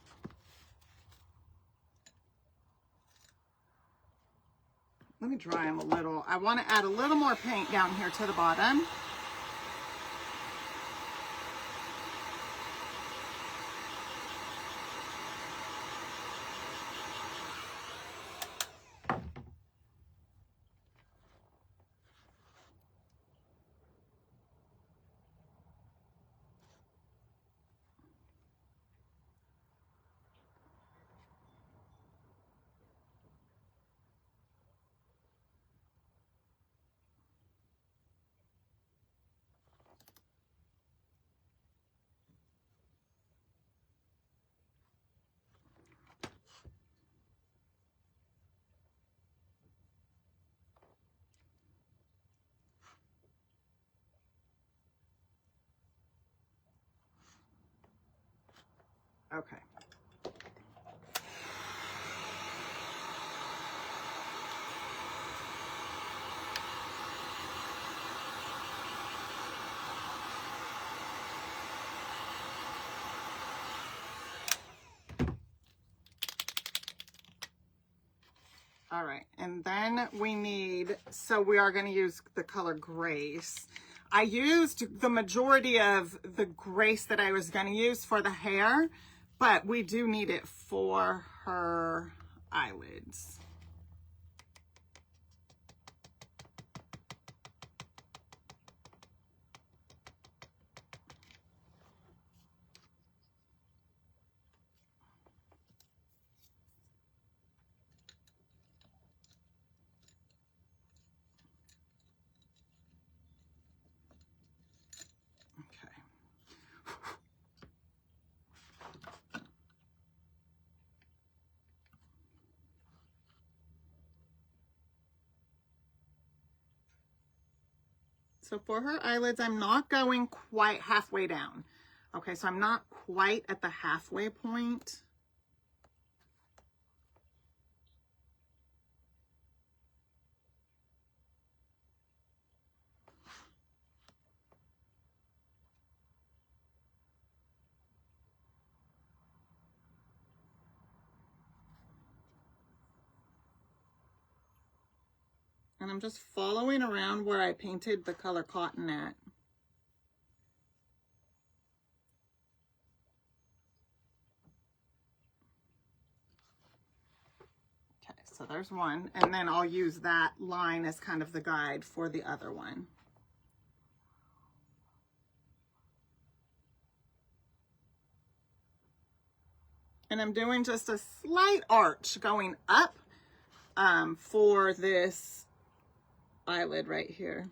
let me dry them a little. I want to add a little more paint down here to the bottom. Okay. All right, and then we need, so we are going to use the color Grace. I used the majority of the Grace that I was going to use for the hair, but we do need it for her eyelids. So for her eyelids, I'm not going quite halfway down. Okay, so I'm not quite at the halfway point. And I'm just following around where I painted the color Cotton at. Okay, so there's one, and then I'll use that line as kind of the guide for the other one. And I'm doing just a slight arch going up for this eyelid right here.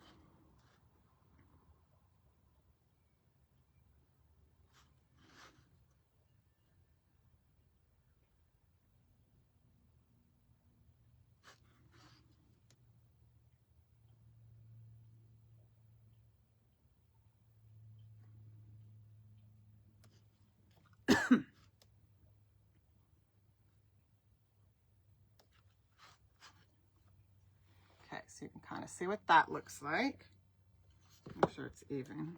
Okay, so you can kind of see what that looks like. Make sure it's even.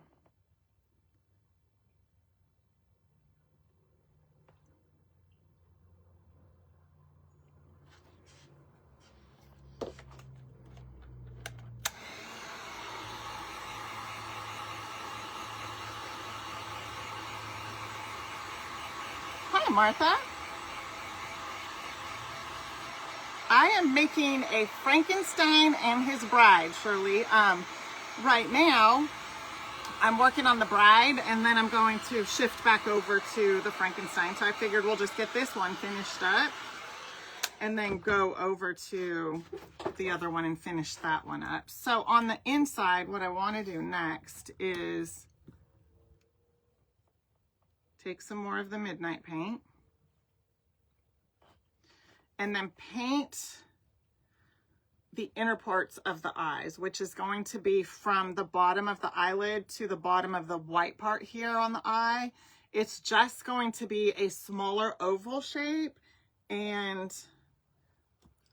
Hi, Martha. I am making a Frankenstein and his bride, Shirley. Right now, I'm working on the bride, and then I'm going to shift back over to the Frankenstein. So I figured we'll just get this one finished up and then go over to the other one and finish that one up. So on the inside, what I want to do next is take some more of the Midnight paint and then paint the inner parts of the eyes, which is going to be from the bottom of the eyelid to the bottom of the white part here on the eye. It's just going to be a smaller oval shape, and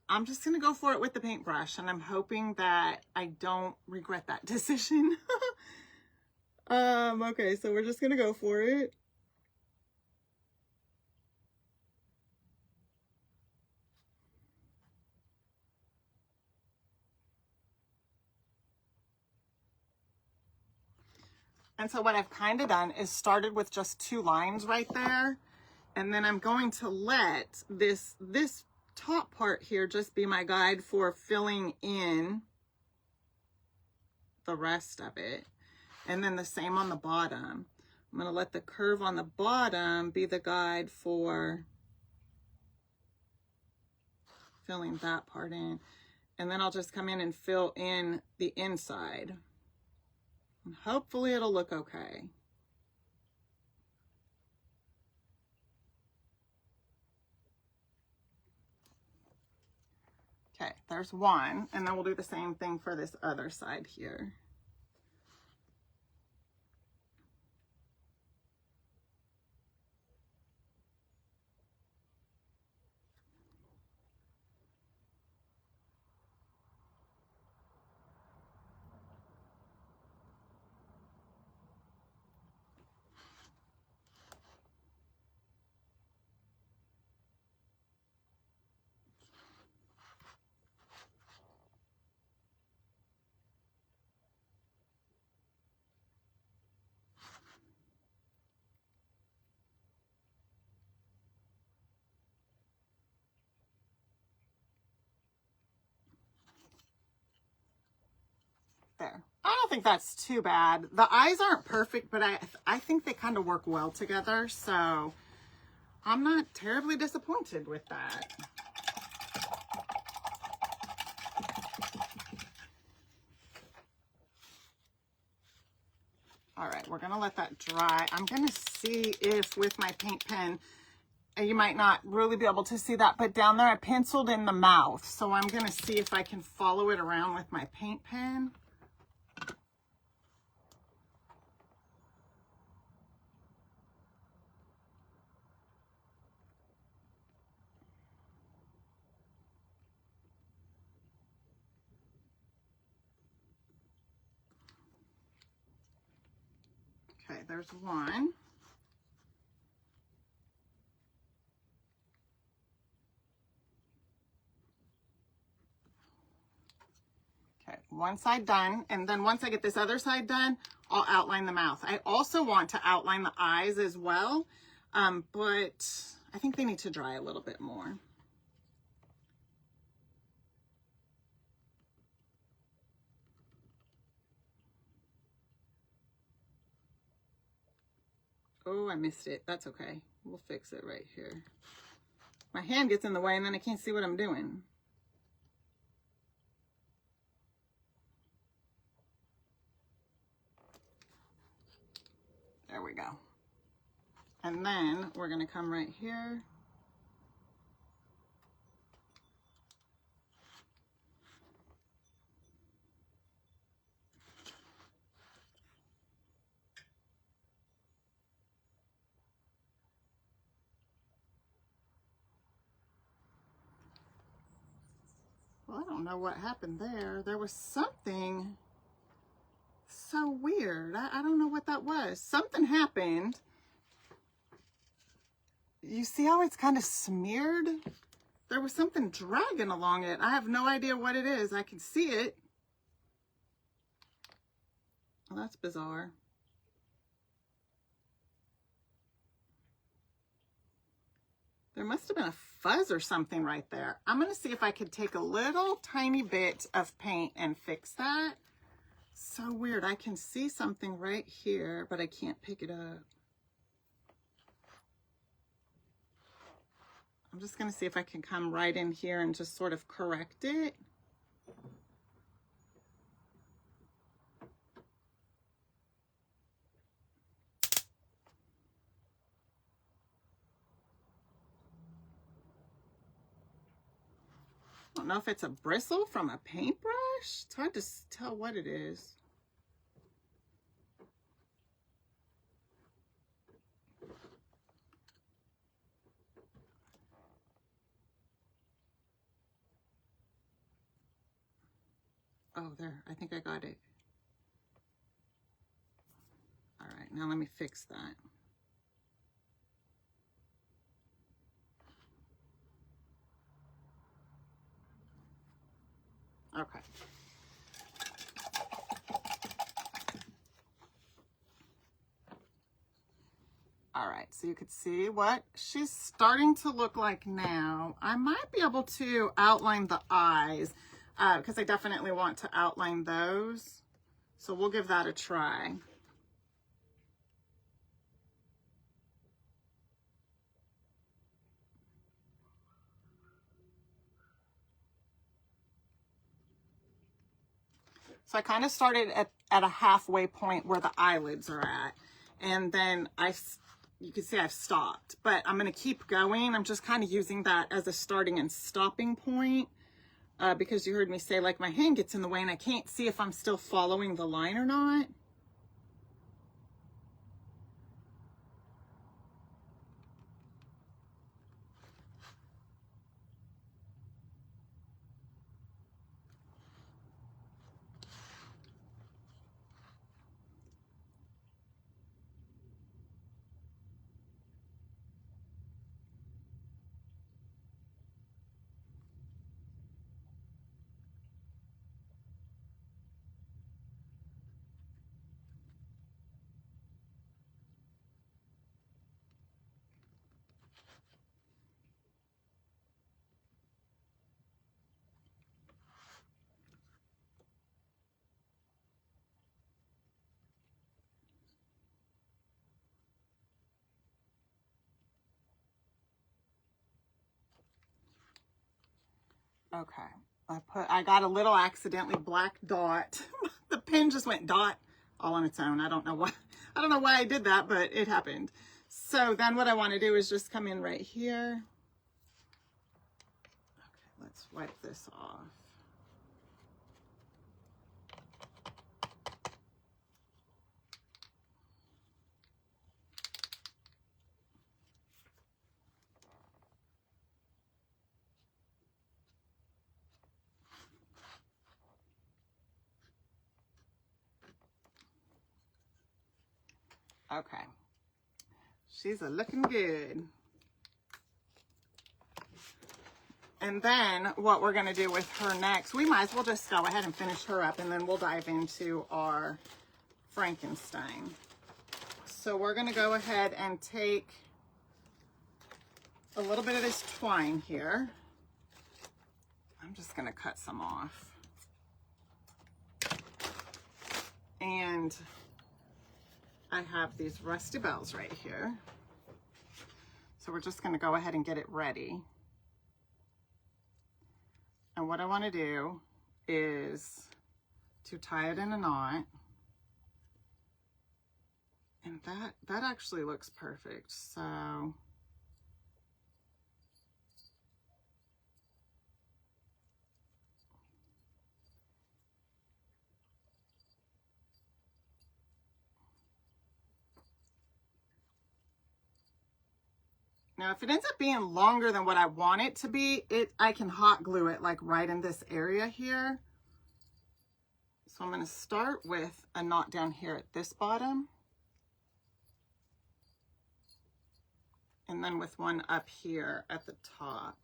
I'm just going to go for it with the paintbrush, and I'm hoping that I don't regret that decision. Okay, so we're just going to go for it. And so what I've kind of done is started with just 2 lines right there. And then I'm going to let this top part here just be my guide for filling in the rest of it. And then the same on the bottom. I'm going to let the curve on the bottom be the guide for filling that part in. And then I'll just come in and fill in the inside. And hopefully it'll look okay. Okay, there's one, and then we'll do the same thing for this other side here. There. I don't think that's too bad. The eyes aren't perfect, but I think they kind of work well together, so I'm not terribly disappointed with that. All right, we're gonna let that dry. I'm gonna see if with my paint pen, you might not really be able to see that, but down there I penciled in the mouth. So I'm gonna see if I can follow it around with my paint pen. Okay, there's one. Okay, one side done, and then once I get this other side done, I'll outline the mouth. I also want to outline the eyes as well, but I think they need to dry a little bit more. Oh, I missed it. That's okay. We'll fix it right here. My hand gets in the way and then I can't see what I'm doing. There we go. And then we're going to come right here. Well, I don't know what happened there. There was something so weird. I don't know what that was. Something happened. You see how it's kind of smeared? There was something dragging along it. I have no idea what it is. I can see it. Well, that's bizarre. There must have been a fuzz or something right there. I'm going to see if I could take a little tiny bit of paint and fix that. So weird. I can see something right here, but I can't pick it up. I'm just going to see if I can come right in here and just sort of correct it. I don't know if it's a bristle from a paintbrush. It's hard to tell what it is. Oh, there. I think I got it. All right, now let me fix that. Okay. All right, so you could see what she's starting to look like now. I might be able to outline the eyes because I definitely want to outline those. So we'll give that a try. So I kind of started at a halfway point where the eyelids are at. And then you can see I've stopped. But I'm going to keep going. I'm just kind of using that as a starting and stopping point. Because you heard me say, like, my hand gets in the way and I can't see if I'm still following the line or not. Okay, I got a little accidentally black dot. The pen just went dot all on its own. I don't know why I did that, but it happened. So then what I want to do is just come in right here. Okay, let's wipe this off. Okay, she's looking good. And then what we're going to do with her next, we might as well just go ahead and finish her up, and then we'll dive into our Frankenstein. So we're going to go ahead and take a little bit of this twine here. I'm just going to cut some off. And I have these rusty bells right here. So we're just going to go ahead and get it ready. And what I want to do is to tie it in a knot. And that actually looks perfect. So Now, if it ends up being longer than what I want it to be, I can hot glue it like right in this area here. So I'm going to start with a knot down here at this bottom. And then with one up here at the top.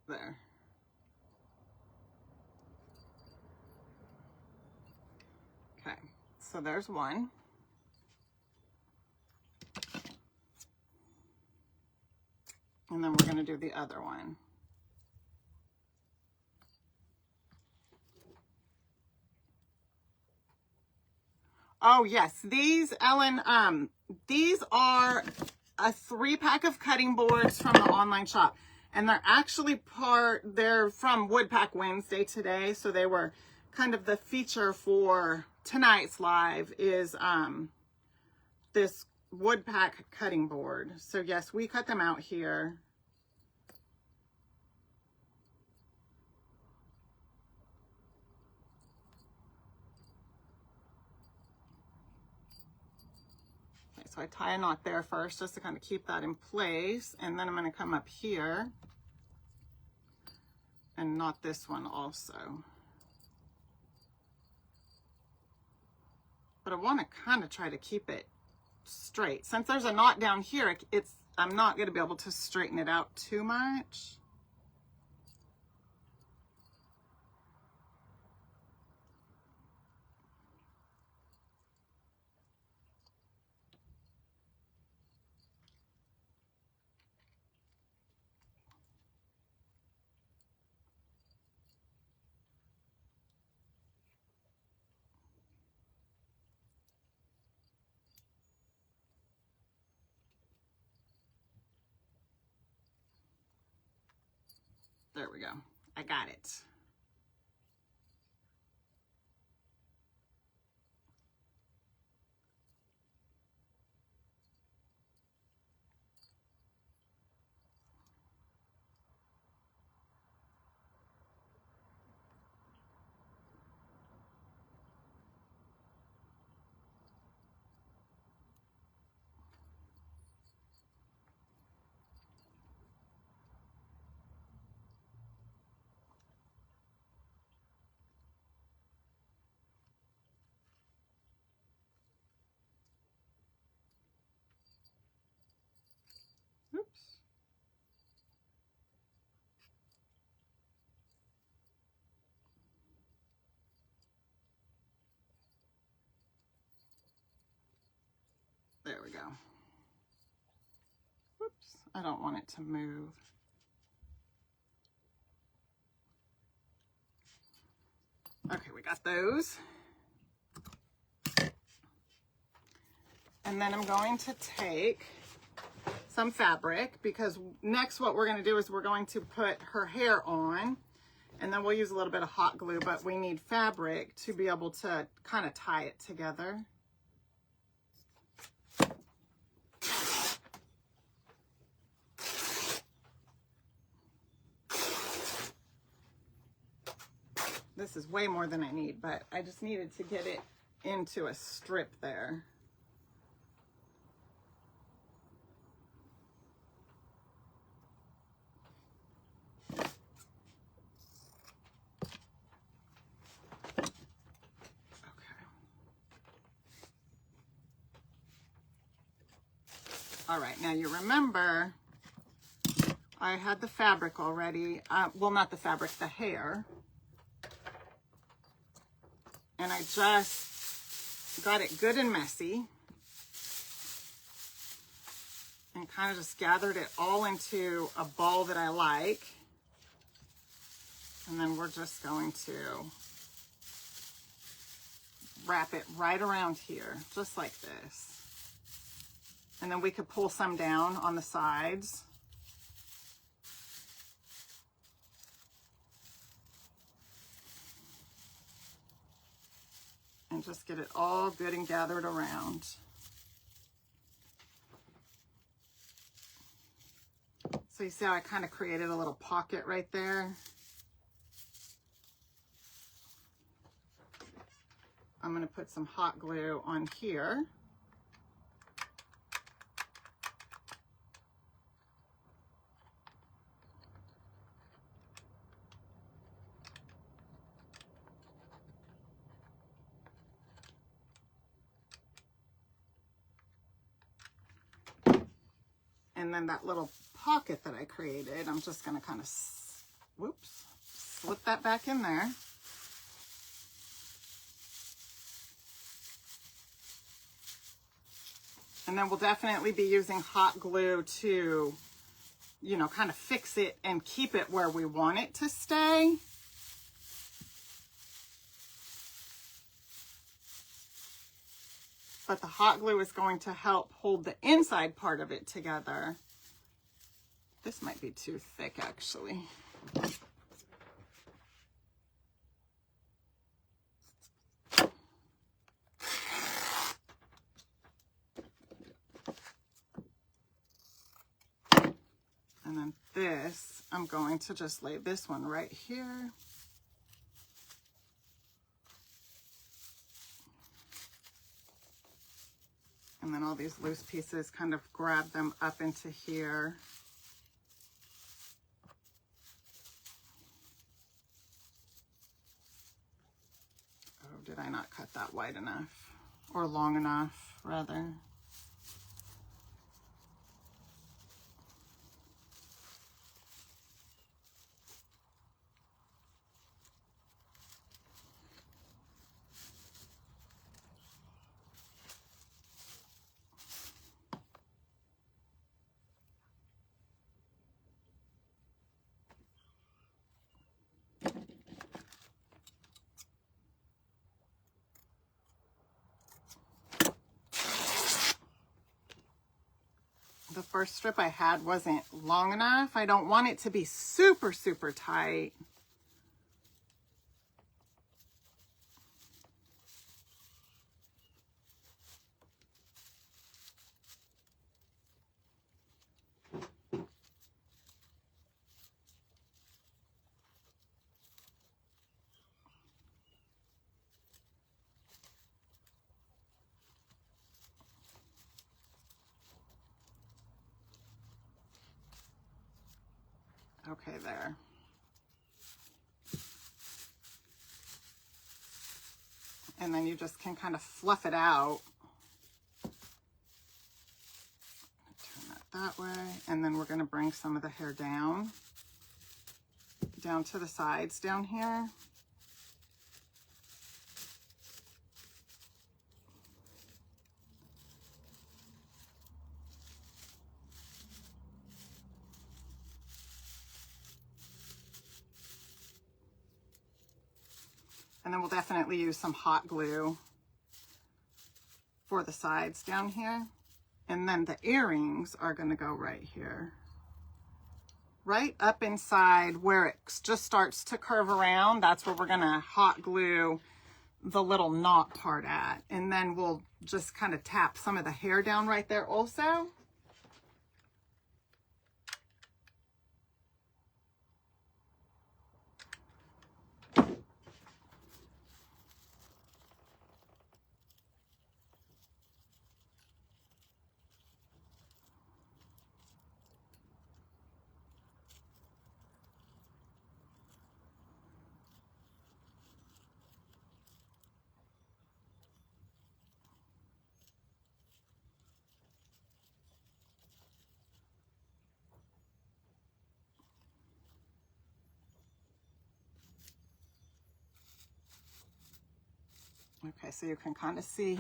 There. Okay, so there's one. And then we're going to do the other one. Oh yes, these, Ellen, these are a 3-pack of cutting boards from the online shop. And they're actually they're from Wood Pack Wednesday today. So they were kind of the feature for tonight's live is this Wood Pack cutting board. So yes, we cut them out here. Okay, so I tie a knot there first just to kind of keep that in place. And then I'm going to come up here and knot this one also. But I want to kind of try to keep it straight. Since there's a knot down here, I'm not going to be able to straighten it out too much. There we go. I got it. Oops. There we go. Whoops, I don't want it to move. Okay, we got those. And then I'm going to take some fabric because next what we're going to do is we're going to put her hair on and then we'll use a little bit of hot glue, but we need fabric to be able to kind of tie it together. This is way more than I need, but I just needed to get it into a strip there. All right, now you remember I had the fabric already. Well, not the fabric, the hair. And I just got it good and messy. and kind of just gathered it all into a ball that I like. And then we're just going to wrap it right around here, just like this. And then we could pull some down on the sides. And just get it all good and gathered around. So you see how I kind of created a little pocket right there? I'm going to put some hot glue on here. And then that little pocket that I created, I'm just going to kind of, whoops, slip that back in there. And then we'll definitely be using hot glue to, you know, kind of fix it and keep it where we want it to stay. But the hot glue is going to help hold the inside part of it together. This might be too thick, actually. And then this, I'm going to just lay this one right here. And then all these loose pieces, kind of grab them up into here. Oh, did I not cut that wide enough? Or long enough, rather. The first strip I had wasn't long enough. I don't want it to be super, super tight. Okay, there. And then you just can kind of fluff it out. Turn that way. And then we're going to bring some of the hair down to the sides down here. And then we'll definitely use some hot glue for the sides down here. And then the earrings are going to go right here. Right up inside where it just starts to curve around. That's where we're going to hot glue the little knot part at. And then we'll just kind of tap some of the hair down right there also. Okay, so you can kind of see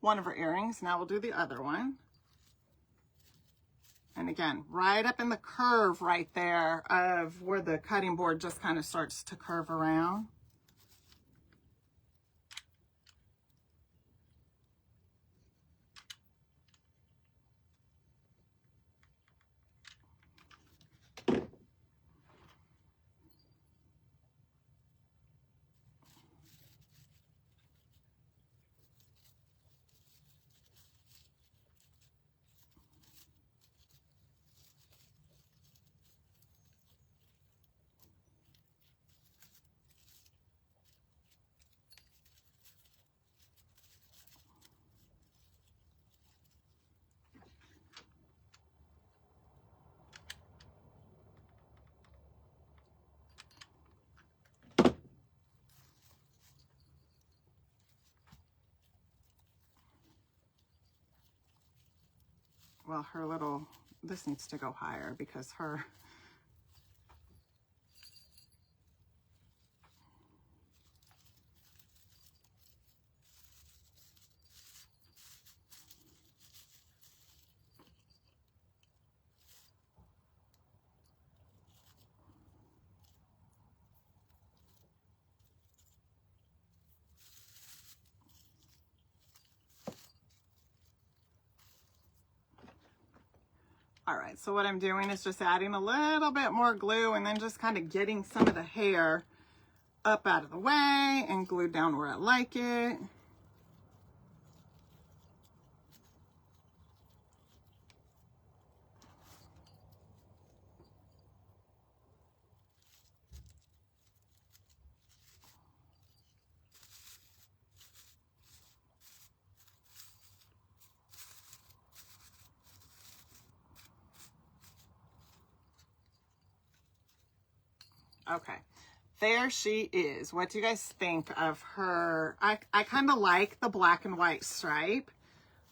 one of her earrings. Now we'll do the other one. And again, right up in the curve right there of where the cutting board just kind of starts to curve around. Well, her little, this needs to go higher because her, all right, so what I'm doing is just adding a little bit more glue and then just kind of getting some of the hair up out of the way and glued down where I like it. Okay, there she is. What do you guys think of her? I kind of like the black and white stripe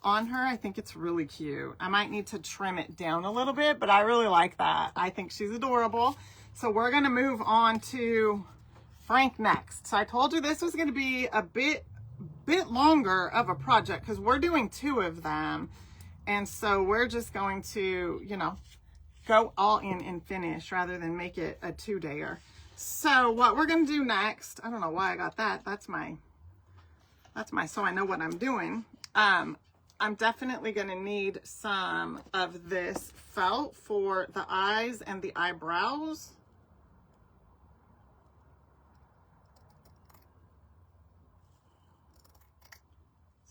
on her. I think it's really cute. I might need to trim it down a little bit, but I really like that. I think she's adorable. So we're gonna move on to Frank next. So I told you this was gonna be a bit longer of a project because we're doing 2 of them. And so we're just going to, you know, go all in and finish rather than make it a 2-dayer. So what we're going to do next, I don't know why I got that. That's my, so I know what I'm doing. I'm definitely going to need some of this felt for the eyes and the eyebrows.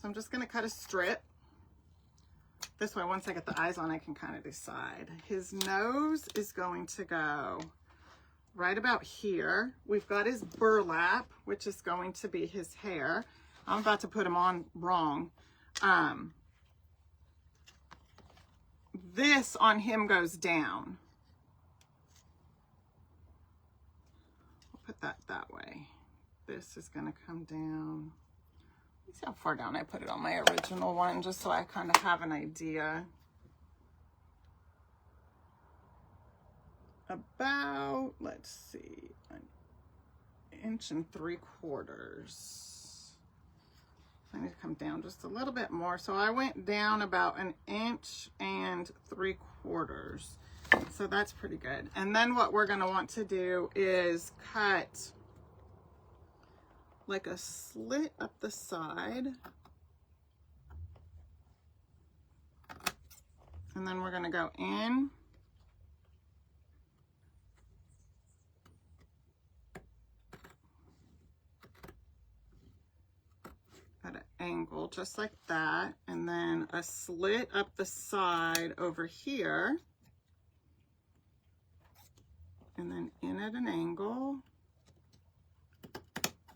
So I'm just going to cut a strip. This way, once I get the eyes on, I can kind of decide. His nose is going to go right about here. We've got his burlap, which is going to be his hair. I'm about to put him on wrong. This on him goes down. We'll put that way. This is going to come down. See how far down I put it on my original one, just so I kind of have an idea. About, let's see, 1 3/4 inches. I need to come down just a little bit more. So I went down about 1 3/4 inches. So that's pretty good. And then what we're going to want to do is cut like a slit up the side. And then we're going to go in. At an angle, just like that. And then a slit up the side over here. And then in at an angle.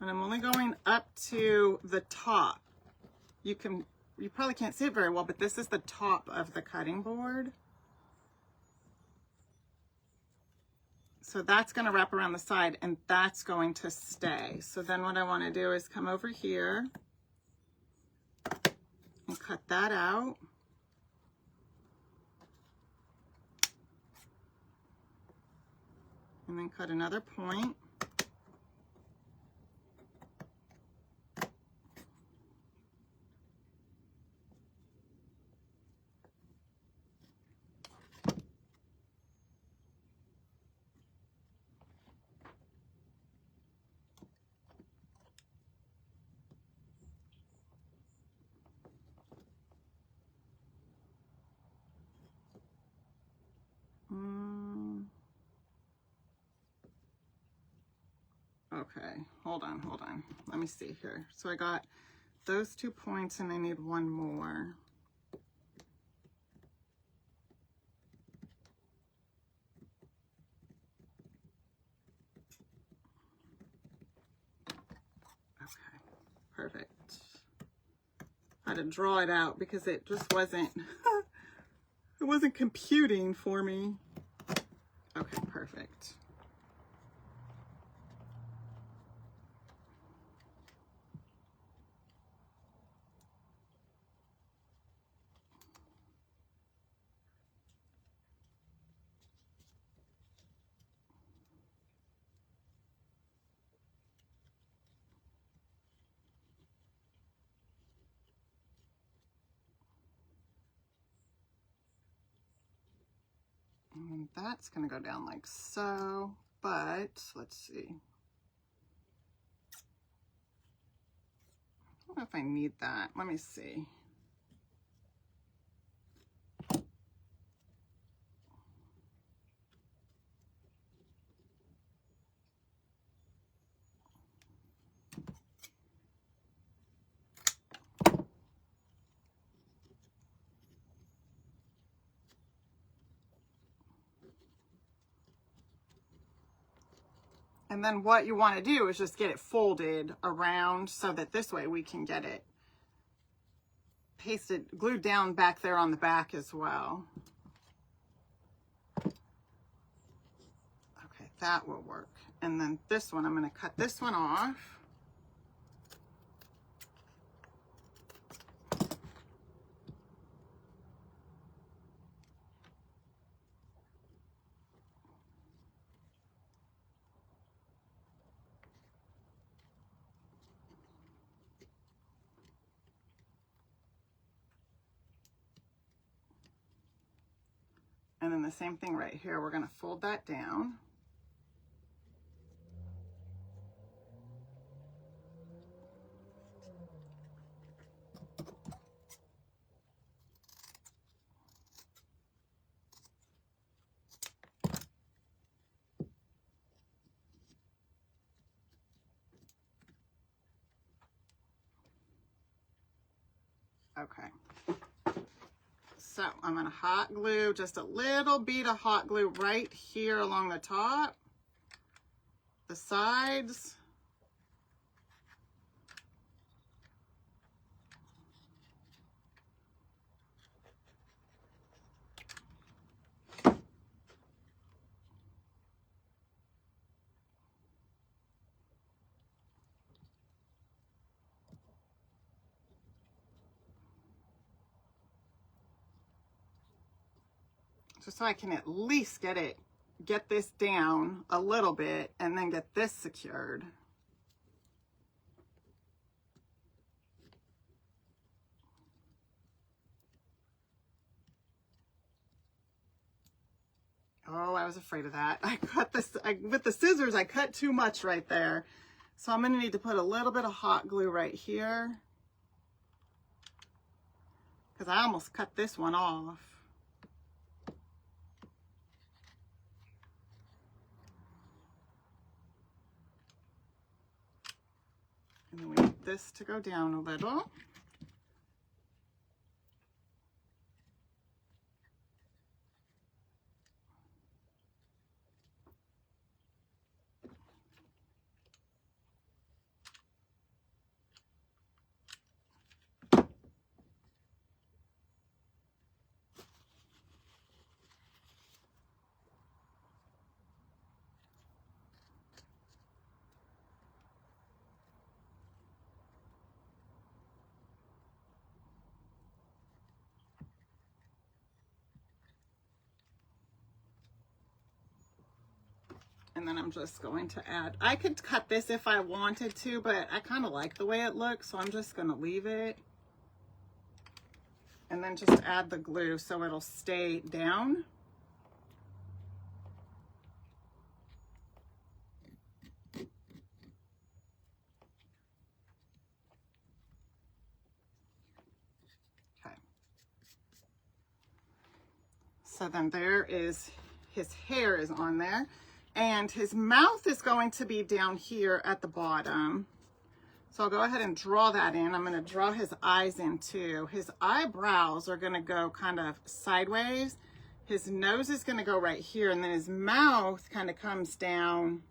And I'm only going up to the top. You probably can't see it very well, but this is the top of the cutting board. So that's going to wrap around the side and that's going to stay. So then what I want to do is come over here and cut that out. And then cut another point. Okay, hold on. Let me see here. So I got those 2 points and I need one more. Okay, perfect. I had to draw it out because it just wasn't, it wasn't computing for me. Okay, perfect. And that's going to go down like so, but let's see. I don't know if I need that. Let me see. And then what you want to do is just get it folded around so that this way we can get it pasted, glued down back there on the back as well. Okay, that will work. And then this one, I'm going to cut this one off. And then the same thing right here, we're going to fold that down. Okay. So I'm going to hot glue just a little bit of hot glue right here along the top, the sides. Just so I can at least get this down a little bit and then get this secured. Oh, I was afraid of that. I cut this, with the scissors, I cut too much right there. So I'm going to need to put a little bit of hot glue right here, because I almost cut this one off. And then we need this to go down a little. And then I'm just going to add, I could cut this if I wanted to, but I kind of like the way it looks, so I'm just going to leave it. And then just add the glue so it'll stay down. Okay. So then there is, his hair is on there. And his mouth is going to be down here at the bottom. So I'll go ahead and draw that in. I'm going to draw his eyes in too. His eyebrows are going to go kind of sideways. His nose is going to go right here, and then his mouth kind of comes down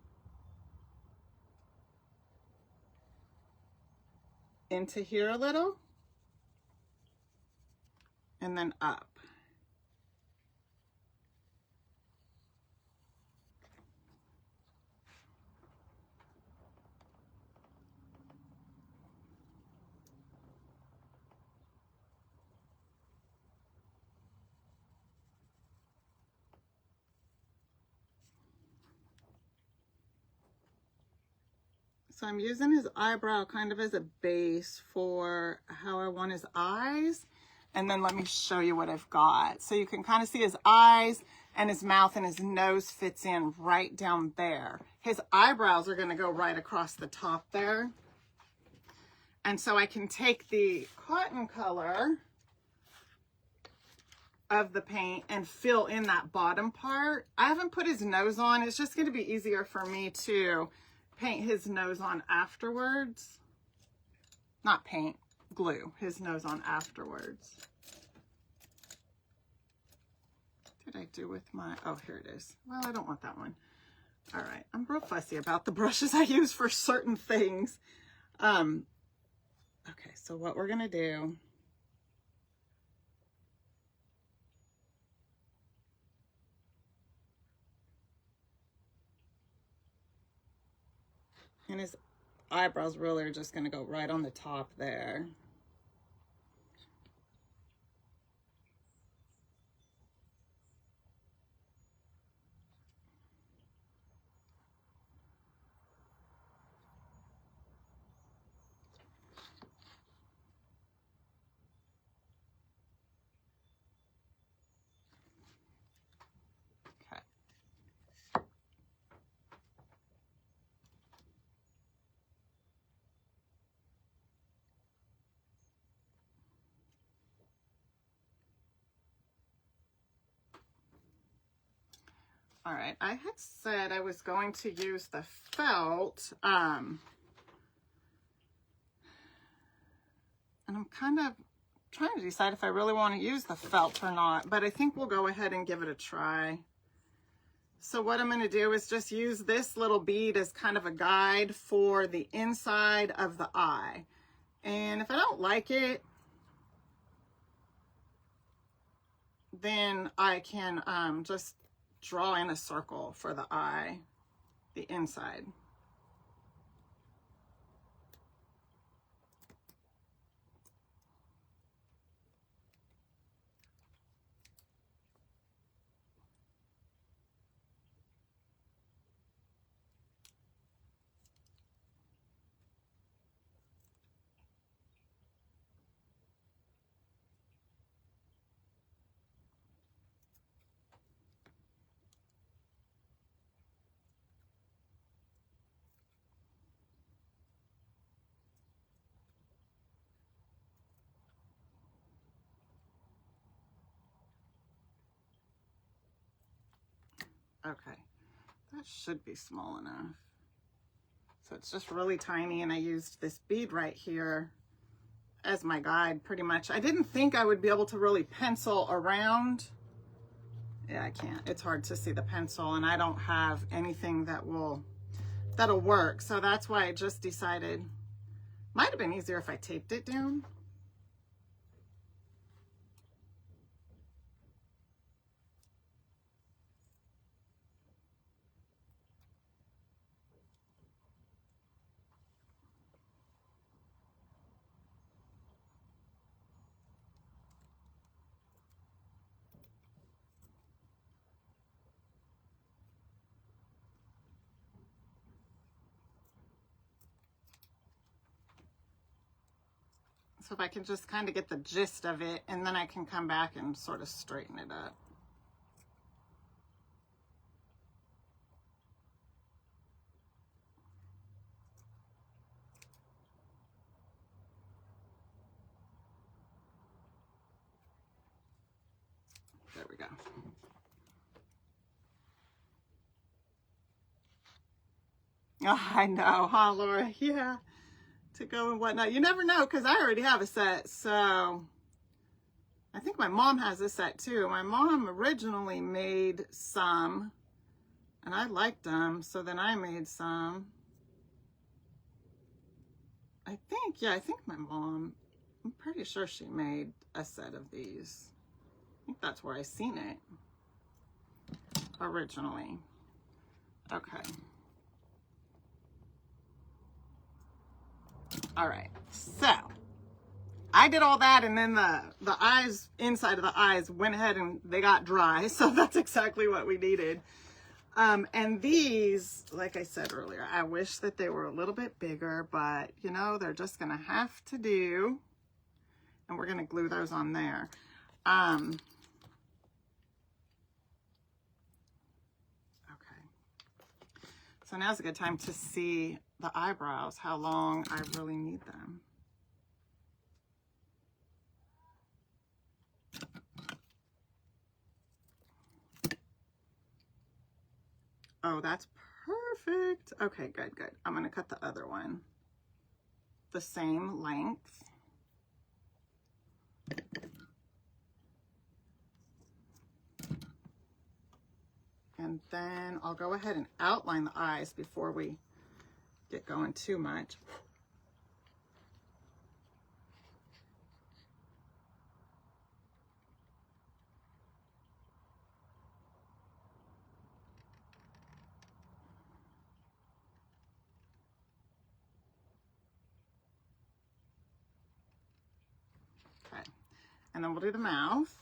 into here a little, and then up. So I'm using his eyebrow kind of as a base for how I want his eyes. And then let me show you what I've got. So you can kind of see his eyes and his mouth, and his nose fits in right down there. His eyebrows are going to go right across the top there. And so I can take the cotton color of the paint and fill in that bottom part. I haven't put his nose on. It's just going to be easier for me to paint his nose on afterwards. Not paint, glue his nose on afterwards. What did I do with my, oh, here it is. Well, I don't want that one. All right, I'm real fussy about the brushes I use for certain things. Okay, so what we're gonna do, and his eyebrows really are just going to go right on the top there. Okay. All right, I had said I was going to use the felt, and I'm kind of trying to decide if I really want to use the felt or not, but I think we'll go ahead and give it a try. So what I'm going to do is just use this little bead as kind of a guide for the inside of the eye. And if I don't like it, then I can just draw in a circle for the eye, the inside. Okay, that should be small enough. So it's just really tiny, and I used this bead right here as my guide pretty much. I didn't think I would be able to really pencil around. Yeah, I can't. It's hard to see the pencil, and I don't have anything that'll work. So that's why I just decided, might have been easier if I taped it down. So if I can just kind of get the gist of it, and then I can come back and sort of straighten it up. There we go. Oh, I know, huh, Laura? Yeah, to go and whatnot. You never know, because I already have a set, so I think my mom has a set too. My mom originally made some, and I liked them, so then I made some. I think my mom, I'm pretty sure she made a set of these. I think that's where I seen it originally. Okay. All right, so I did all that, and then the eyes, inside of the eyes, went ahead and they got dry, so that's exactly what we needed. And these, like I said earlier, I wish that they were a little bit bigger, but you know, they're just gonna have to do, and we're gonna glue those on there. Okay, so now's a good time to see the eyebrows, how long I really need them. Oh, that's perfect. Okay, good, good. I'm gonna cut the other one the same length. And then I'll go ahead and outline the eyes before we get going too much. Okay, and then we'll do the mouth.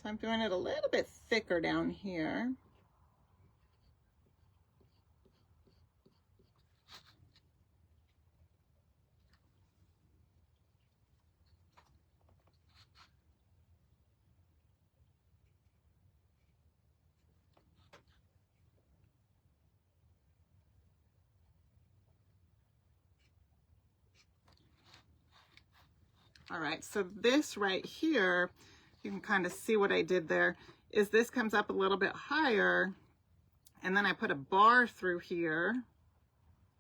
So I'm doing it a little bit thicker down here. All right, so this right here, you can kind of see what I did there, is this comes up a little bit higher, and then I put a bar through here,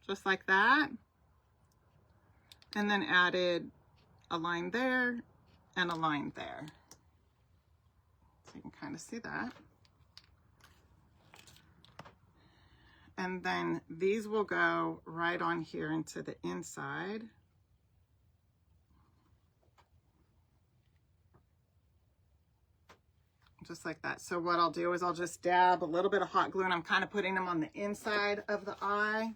just like that, and then added a line there and a line there. So you can kind of see that. And then these will go right on here into the inside. Just like that. So what I'll do is I'll just dab a little bit of hot glue, and I'm kind of putting them on the inside of the eye.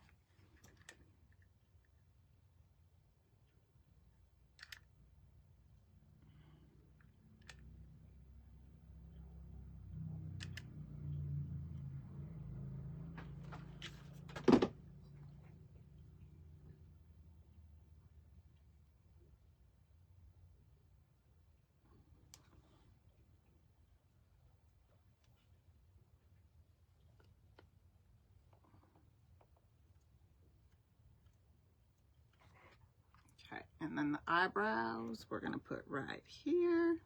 Okay, and then the eyebrows we're going to put right here.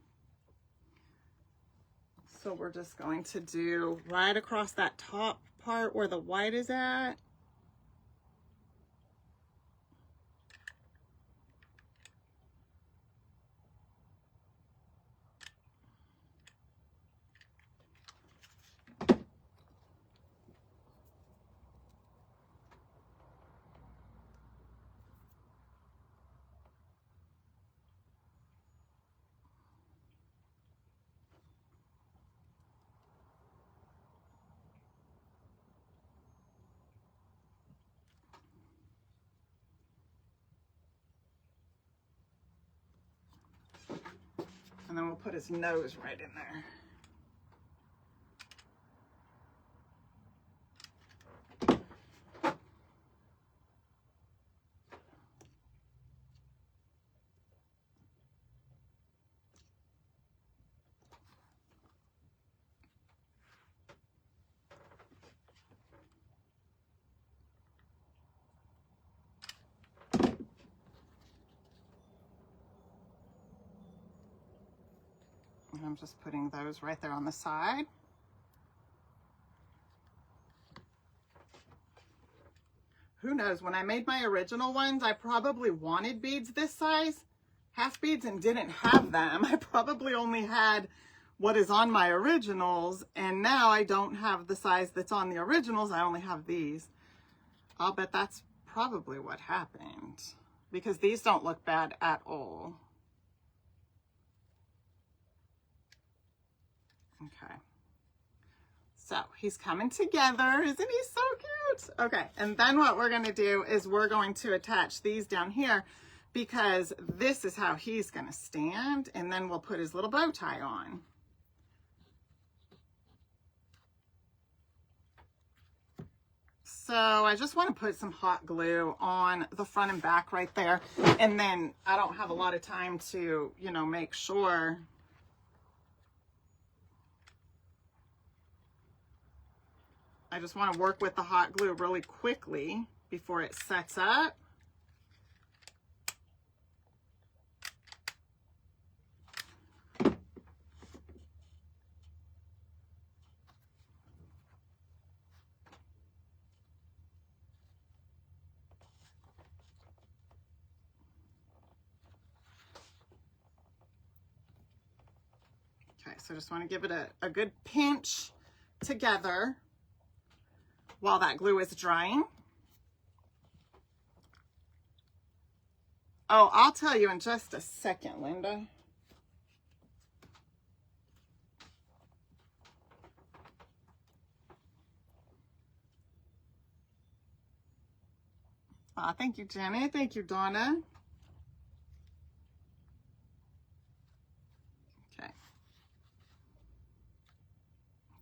So we're just going to do right across that top part where the white is at. And then we'll put his nose right in there. And I'm just putting those right there on the side. Who knows, when I made my original ones, I probably wanted beads this size, half beads, and didn't have them. I probably only had what is on my originals, and now I don't have the size that's on the originals. I only have these. I'll bet that's probably what happened, because these don't look bad at all. Okay. So he's coming together. Isn't he so cute? Okay, and then what we're gonna do is we're going to attach these down here, because this is how he's gonna stand, and then we'll put his little bow tie on. So I just want to put some hot glue on the front and back right there, and then I don't have a lot of time to, you know, make sure. I just want to work with the hot glue really quickly before it sets up. Okay, so I just want to give it a good pinch together while that glue is drying. Oh, I'll tell you in just a second, Linda. Thank you, Jenny. Thank you, Donna. Okay.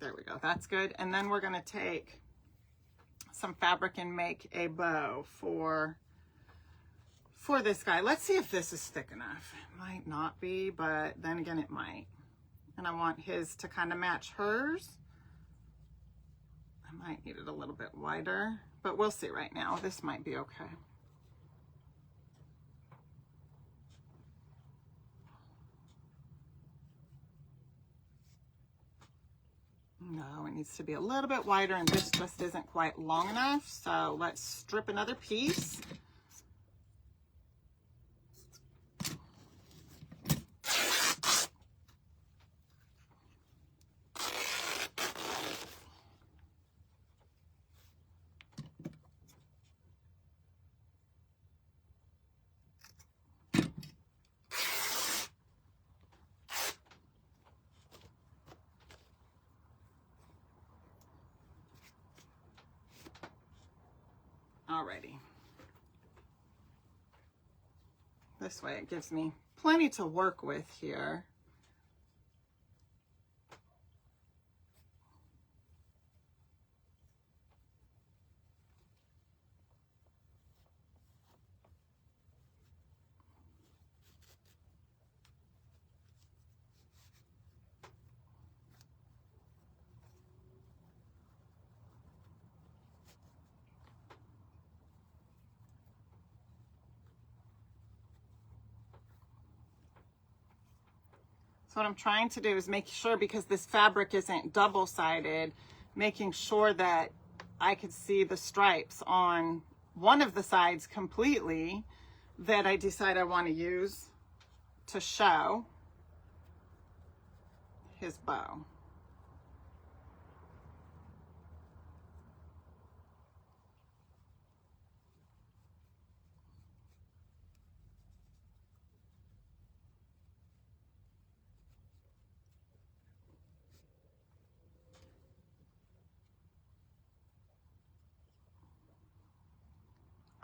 There we go. That's good. And then we're going to take some fabric and make a bow for this guy. Let's see if this is thick enough. It might not be, but then again it might. And I want his to kind of match hers. I might need it a little bit wider, but we'll see right now. This might be okay. No, it needs to be a little bit wider, and this just isn't quite long enough. So let's strip another piece. Alrighty. This way it gives me plenty to work with here. So what I'm trying to do is make sure, because this fabric isn't double-sided, making sure that I could see the stripes on one of the sides completely that I decide I want to use to show his bow.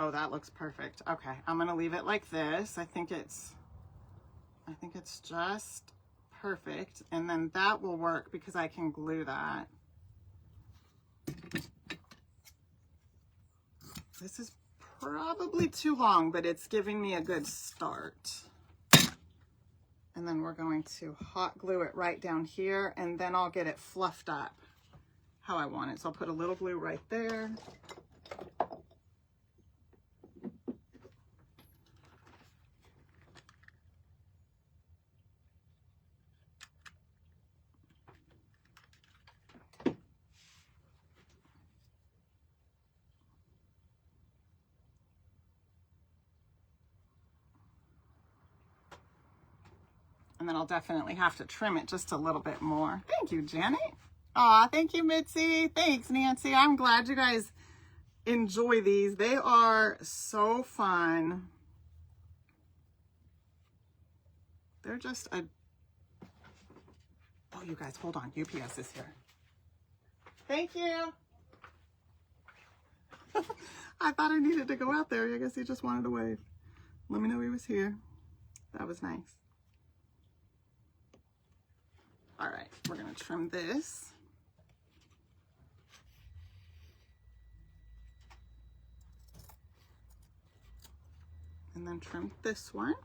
Oh, that looks perfect. Okay, I'm gonna leave it like this. I think it's just perfect, and then that will work because I can glue that. This is probably too long, but it's giving me a good start. And then we're going to hot glue it right down here, and then I'll get it fluffed up how I want it. So I'll put a little glue right there. And then I'll definitely have to trim it just a little bit more. Thank you, Janet. Aw, thank you, Mitzi. Thanks, Nancy. I'm glad you guys enjoy these. They are so fun. They're just a... Oh, you guys, hold on. UPS is here. Thank you. I thought I needed to go out there. I guess he just wanted to wave. Let me know he was here. That was nice. All right, we're gonna trim this. And then trim this one.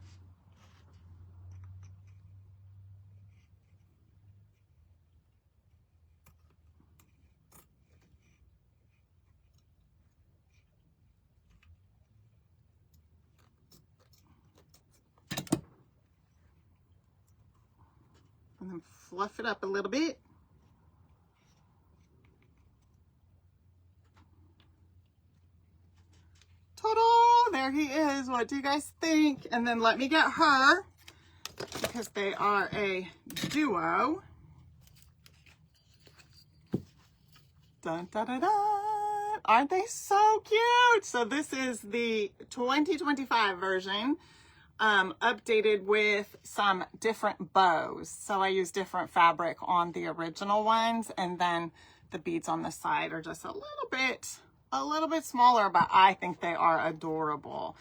And then fluff it up a little bit. Ta-da! There he is. What do you guys think? And then let me get her, because they are a duo. Dun, dun, dun, dun. Aren't they so cute? So this is the 2025 version. Updated with some different bows. So I use different fabric on the original ones, and then the beads on the side are just a little bit smaller, but I think they are adorable.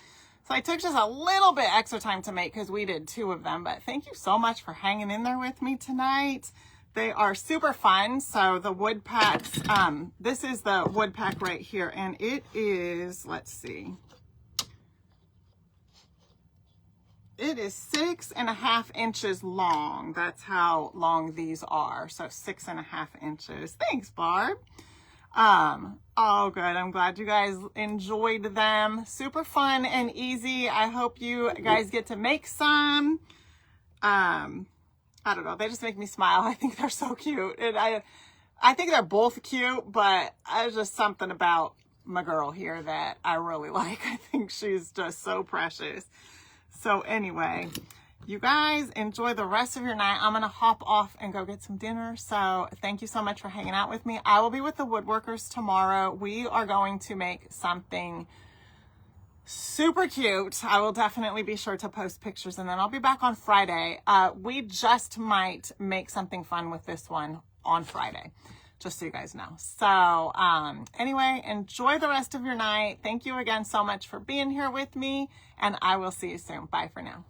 So I took just a little bit extra time to make because we did 2 of them, but thank you so much for hanging in there with me tonight. They are super fun. So the wood packs, this is the wood pack right here, and it is, let's see, it is 6.5 inches long. That's how long these are. So 6.5 inches. Thanks, Barb. Oh, good. I'm glad you guys enjoyed them. Super fun and easy. I hope you guys get to make some. I don't know. They just make me smile. I think they're so cute. And I think they're both cute, but there's just something about my girl here that I really like. I think she's just so precious. So anyway, you guys enjoy the rest of your night. I'm going to hop off and go get some dinner. So thank you so much for hanging out with me. I will be with the woodworkers tomorrow. We are going to make something super cute. I will definitely be sure to post pictures, and then I'll be back on Friday. We just might make something fun with this one on Friday, just so you guys know. So anyway, enjoy the rest of your night. Thank you again so much for being here with me, and I will see you soon. Bye for now.